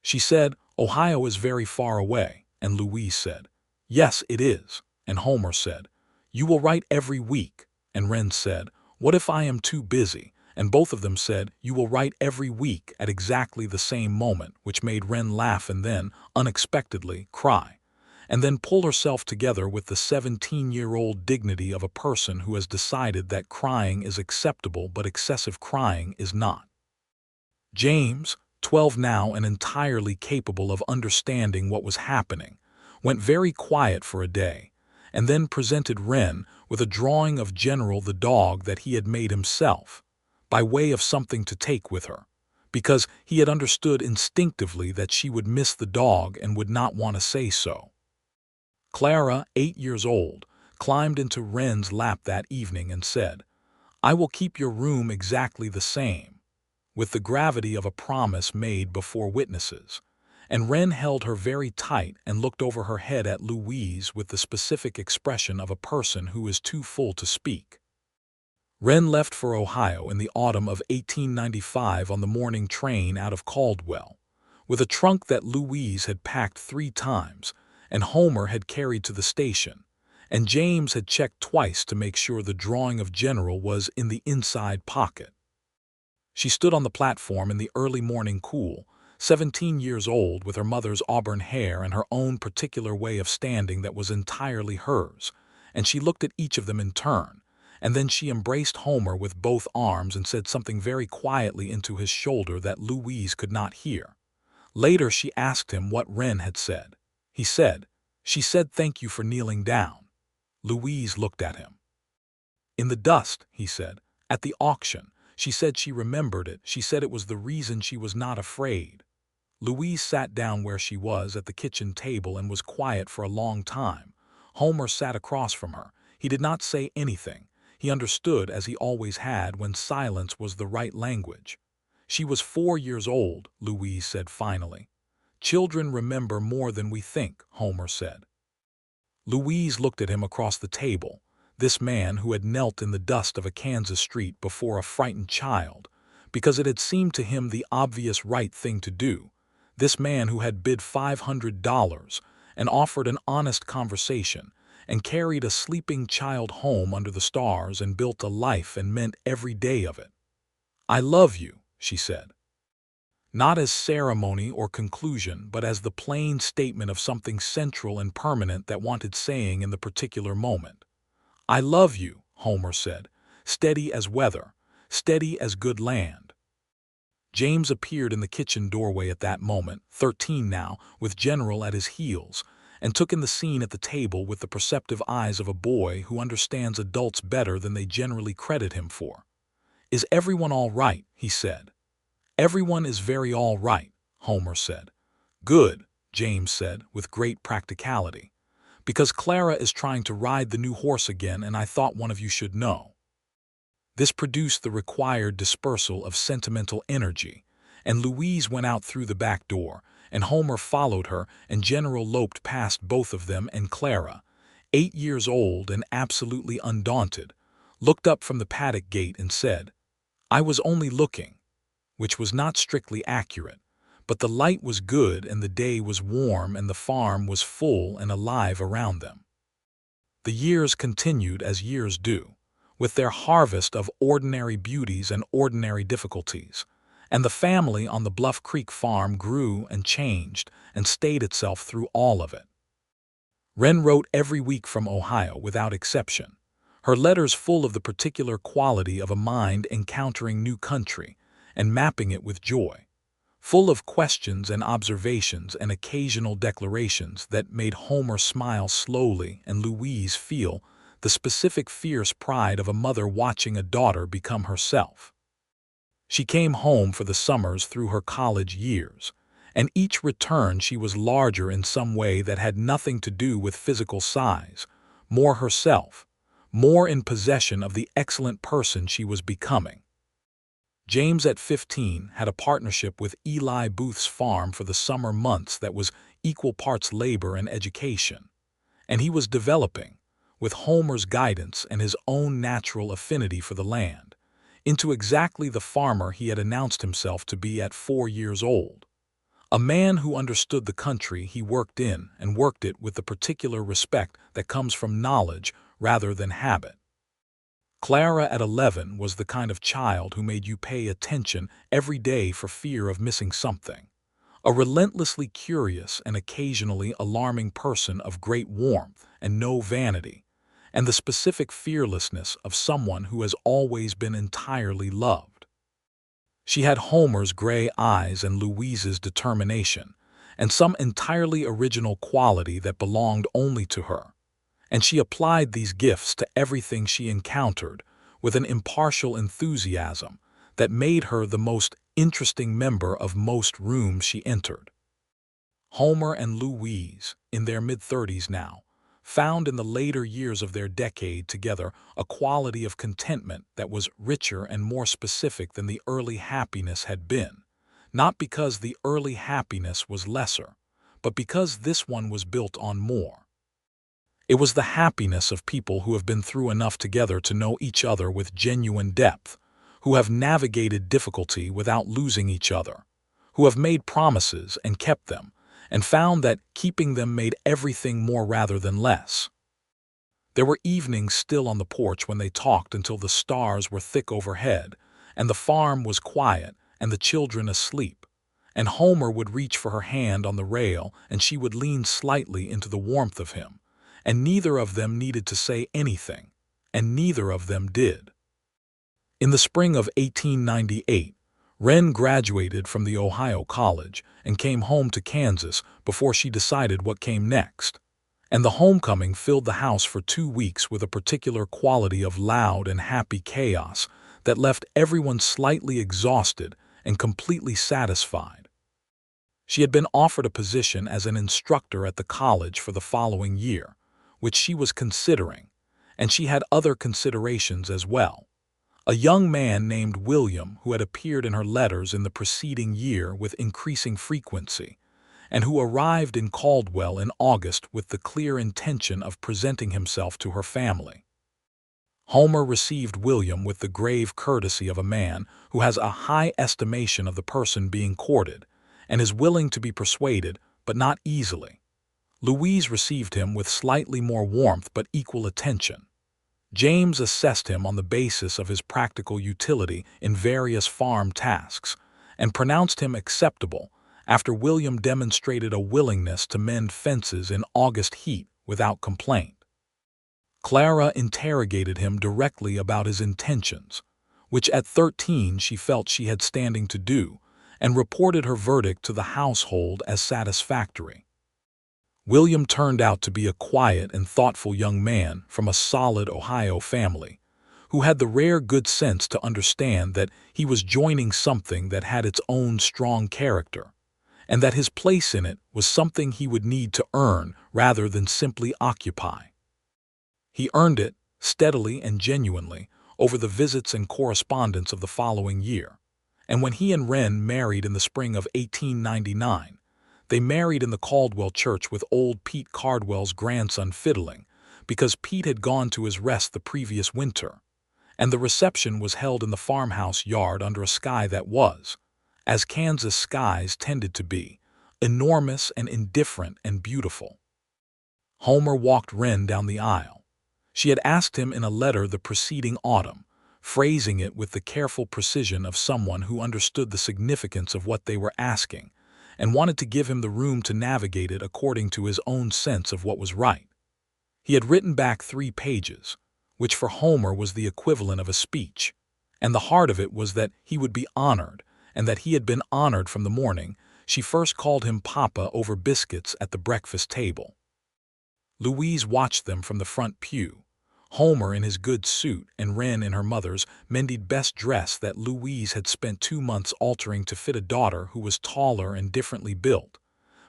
She said, "Ohio is very far away, and Louise said, "Yes, it is." And Homer said, "You will write every week." And Wren said, "What if I am too busy?" And both of them said, "You will write every week," at exactly the same moment, which made Wren laugh and then, unexpectedly, cry, and then pull herself together with the 17-year-old dignity of a person who has decided that crying is acceptable but excessive crying is not. James, 12 now and entirely capable of understanding what was happening, went very quiet for a day, and then presented Wren with a drawing of General the dog that he had made himself, by way of something to take with her, because he had understood instinctively that she would miss the dog and would not want to say so. Clara, 8 years old, climbed into Wren's lap that evening and said, "I will keep your room exactly the same," with the gravity of a promise made before witnesses, and Wren held her very tight and looked over her head at Louise with the specific expression of a person who is too full to speak. Wren left for Ohio in the autumn of 1895 on the morning train out of Caldwell, with a trunk that Louise had packed 3 times, and Homer had carried to the station, and James had checked twice to make sure the drawing of General was in the inside pocket. She stood on the platform in the early morning cool, 17 years old, with her mother's auburn hair and her own particular way of standing that was entirely hers, and she looked at each of them in turn, and then she embraced Homer with both arms and said something very quietly into his shoulder that Louise could not hear. Later she asked him what Wren had said. He said, "She said thank you for kneeling down." Louise looked at him. "In the dust," he said, "at the auction. She said she remembered it. She said it was the reason she was not afraid." Louise sat down where she was at the kitchen table and was quiet for a long time. Homer sat across from her. He did not say anything. He understood, as he always had, when silence was the right language. "She was 4 years old," Louise said finally. "Children remember more than we think," Homer said. Louise looked at him across the table, this man who had knelt in the dust of a Kansas street before a frightened child, because it had seemed to him the obvious right thing to do, this man who had bid $500 and offered an honest conversation and carried a sleeping child home under the stars and built a life and meant every day of it. "I love you," she said. Not as ceremony or conclusion, but as the plain statement of something central and permanent that wanted saying in the particular moment. "I love you," Homer said, steady as weather, steady as good land. James appeared in the kitchen doorway at that moment, 13 now, with General at his heels, and took in the scene at the table with the perceptive eyes of a boy who understands adults better than they generally credit him for. "Is everyone all right?" he said. "Everyone is very all right," Homer said. "Good," James said, with great practicality, "because Clara is trying to ride the new horse again, and I thought one of you should know." This produced the required dispersal of sentimental energy, and Louise went out through the back door, and Homer followed her, and General loped past both of them, and Clara, 8 years old and absolutely undaunted, looked up from the paddock gate and said, "I was only looking," which was not strictly accurate, but the light was good and the day was warm and the farm was full and alive around them. The years continued as years do, with their harvest of ordinary beauties and ordinary difficulties, and the family on the Bluff Creek farm grew and changed and stayed itself through all of it. Wren wrote every week from Ohio without exception, her letters full of the particular quality of a mind encountering new country and mapping it with joy, full of questions and observations and occasional declarations that made Homer smile slowly and Louise feel the specific fierce pride of a mother watching a daughter become herself. She came home for the summers through her college years, and each return she was larger in some way that had nothing to do with physical size, more herself, more in possession of the excellent person she was becoming. James at 15 had a partnership with Eli Booth's farm for the summer months that was equal parts labor and education, and he was developing, with Homer's guidance and his own natural affinity for the land, into exactly the farmer he had announced himself to be at 4 years old. A man who understood the country he worked in and worked it with the particular respect that comes from knowledge rather than habit. Clara at 11 was the kind of child who made you pay attention every day for fear of missing something. A relentlessly curious and occasionally alarming person of great warmth and no vanity, and the specific fearlessness of someone who has always been entirely loved. She had Homer's gray eyes and Louise's determination, and some entirely original quality that belonged only to her, and she applied these gifts to everything she encountered with an impartial enthusiasm that made her the most interesting member of most rooms she entered. Homer and Louise, in their mid-30s now, found in the later years of their decade together a quality of contentment that was richer and more specific than the early happiness had been, not because the early happiness was lesser, but because this one was built on more. It was the happiness of people who have been through enough together to know each other with genuine depth, who have navigated difficulty without losing each other, who have made promises and kept them, and found that keeping them made everything more rather than less. There were evenings still on the porch when they talked until the stars were thick overhead, and the farm was quiet and the children asleep, and Homer would reach for her hand on the rail and she would lean slightly into the warmth of him, and neither of them needed to say anything, and neither of them did. In the spring of 1898, Wren graduated from the Ohio College and came home to Kansas before she decided what came next, and the homecoming filled the house for 2 weeks with a particular quality of loud and happy chaos that left everyone slightly exhausted and completely satisfied. She had been offered a position as an instructor at the college for the following year, which she was considering, and she had other considerations as well. A young man named William, who had appeared in her letters in the preceding year with increasing frequency, and who arrived in Caldwell in August with the clear intention of presenting himself to her family. Homer received William with the grave courtesy of a man who has a high estimation of the person being courted, and is willing to be persuaded, but not easily. Louise received him with slightly more warmth but equal attention. James assessed him on the basis of his practical utility in various farm tasks, and pronounced him acceptable after William demonstrated a willingness to mend fences in August heat without complaint. Clara interrogated him directly about his intentions, which at 13 she felt she had standing to do, and reported her verdict to the household as satisfactory. William turned out to be a quiet and thoughtful young man from a solid Ohio family, who had the rare good sense to understand that he was joining something that had its own strong character, and that his place in it was something he would need to earn rather than simply occupy. He earned it, steadily and genuinely, over the visits and correspondence of the following year, and when he and Wren married in the spring of 1899, they married in the Caldwell church with old Pete Cardwell's grandson fiddling, because Pete had gone to his rest the previous winter, and the reception was held in the farmhouse yard under a sky that was, as Kansas skies tended to be, enormous and indifferent and beautiful. Homer walked Wren down the aisle. She had asked him in a letter the preceding autumn, phrasing it with the careful precision of someone who understood the significance of what they were asking, and wanted to give him the room to navigate it according to his own sense of what was right. He had written back 3 pages, which for Homer was the equivalent of a speech, and the heart of it was that he would be honored, and that he had been honored from the morning she first called him Papa over biscuits at the breakfast table. Louise watched them from the front pew, Homer in his good suit and Wren in her mother's mended best dress that Louise had spent 2 months altering to fit a daughter who was taller and differently built,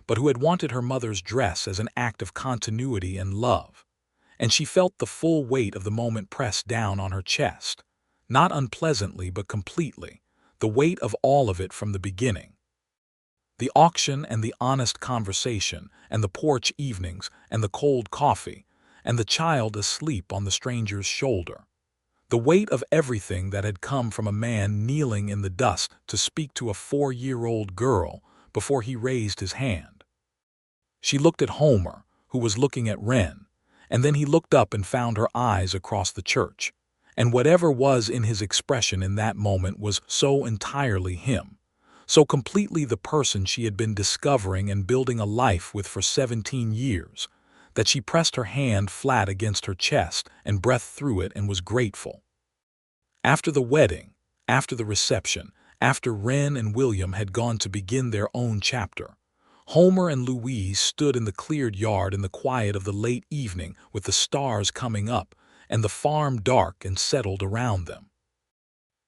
but who had wanted her mother's dress as an act of continuity and love, and she felt the full weight of the moment pressed down on her chest, not unpleasantly but completely, the weight of all of it from the beginning. The auction and the honest conversation and the porch evenings and the cold coffee, and the child asleep on the stranger's shoulder. The weight of everything that had come from a man kneeling in the dust to speak to a 4-year-old girl before he raised his hand. She looked at Homer, who was looking at Wren, and then he looked up and found her eyes across the church. And whatever was in his expression in that moment was so entirely him, so completely the person she had been discovering and building a life with for 17 years, that she pressed her hand flat against her chest and breathed through it and was grateful. After the wedding, after the reception, after Wren and William had gone to begin their own chapter, Homer and Louise stood in the cleared yard in the quiet of the late evening with the stars coming up and the farm dark and settled around them.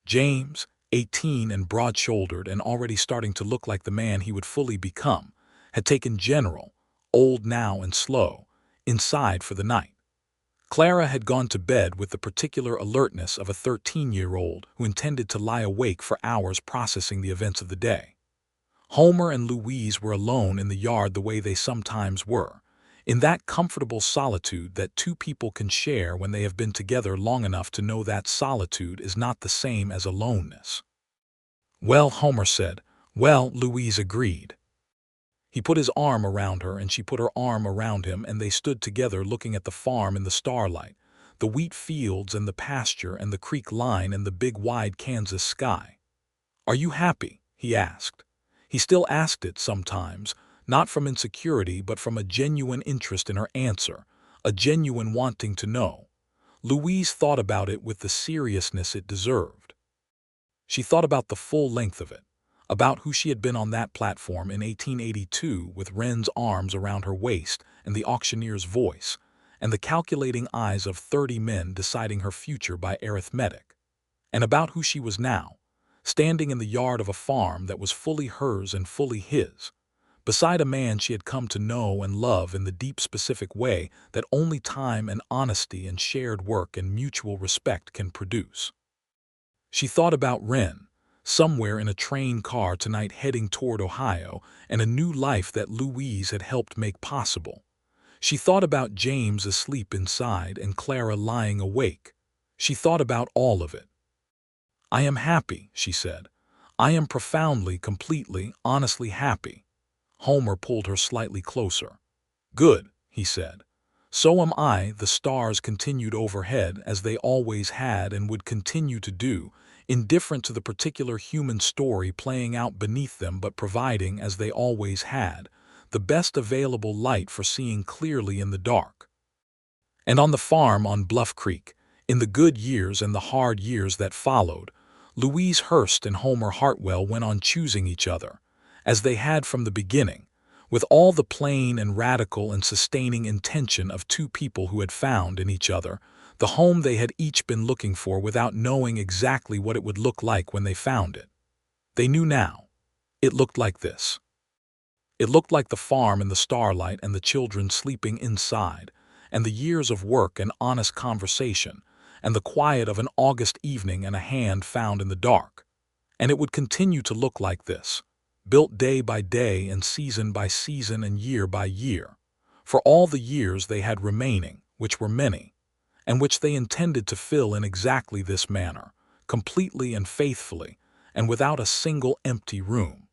James, 18 and broad-shouldered and already starting to look like the man he would fully become, had taken General, old now and slow, inside for the night. Clara had gone to bed with the particular alertness of a 13-year-old who intended to lie awake for hours processing the events of the day. Homer and Louise were alone in the yard the way they sometimes were, in that comfortable solitude that two people can share when they have been together long enough to know that solitude is not the same as aloneness. "Well," Homer said. "Well," Louise agreed. He put his arm around her and she put her arm around him, and they stood together looking at the farm in the starlight, the wheat fields and the pasture and the creek line and the big wide Kansas sky. "Are you happy?" he asked. He still asked it sometimes, not from insecurity but from a genuine interest in her answer, a genuine wanting to know. Louise thought about it with the seriousness it deserved. She thought about the full length of it, about who she had been on that platform in 1882 with Wren's arms around her waist and the auctioneer's voice, and the calculating eyes of 30 men deciding her future by arithmetic, and about who she was now, standing in the yard of a farm that was fully hers and fully his, beside a man she had come to know and love in the deep specific way that only time and honesty and shared work and mutual respect can produce. She thought about Wren, somewhere in a train car tonight heading toward Ohio, and a new life that Louise had helped make possible. She thought about James asleep inside and Clara lying awake. She thought about all of it. "I am happy," she said. "I am profoundly, completely, honestly happy." Homer pulled her slightly closer. "Good," he said. "So am I." The stars continued overhead as they always had and would continue to do, indifferent to the particular human story playing out beneath them but providing, as they always had, the best available light for seeing clearly in the dark. And on the farm on Bluff Creek, in the good years and the hard years that followed, Louise Hurst and Homer Hartwell went on choosing each other, as they had from the beginning, with all the plain and radical and sustaining intention of two people who had found in each other the home they had each been looking for without knowing exactly what it would look like when they found it. They knew now. It looked like this. It looked like the farm in the starlight and the children sleeping inside, and the years of work and honest conversation, and the quiet of an August evening and a hand found in the dark. And it would continue to look like this, built day by day and season by season and year by year, for all the years they had remaining, which were many, and which they intended to fill in exactly this manner, completely and faithfully, and without a single empty room.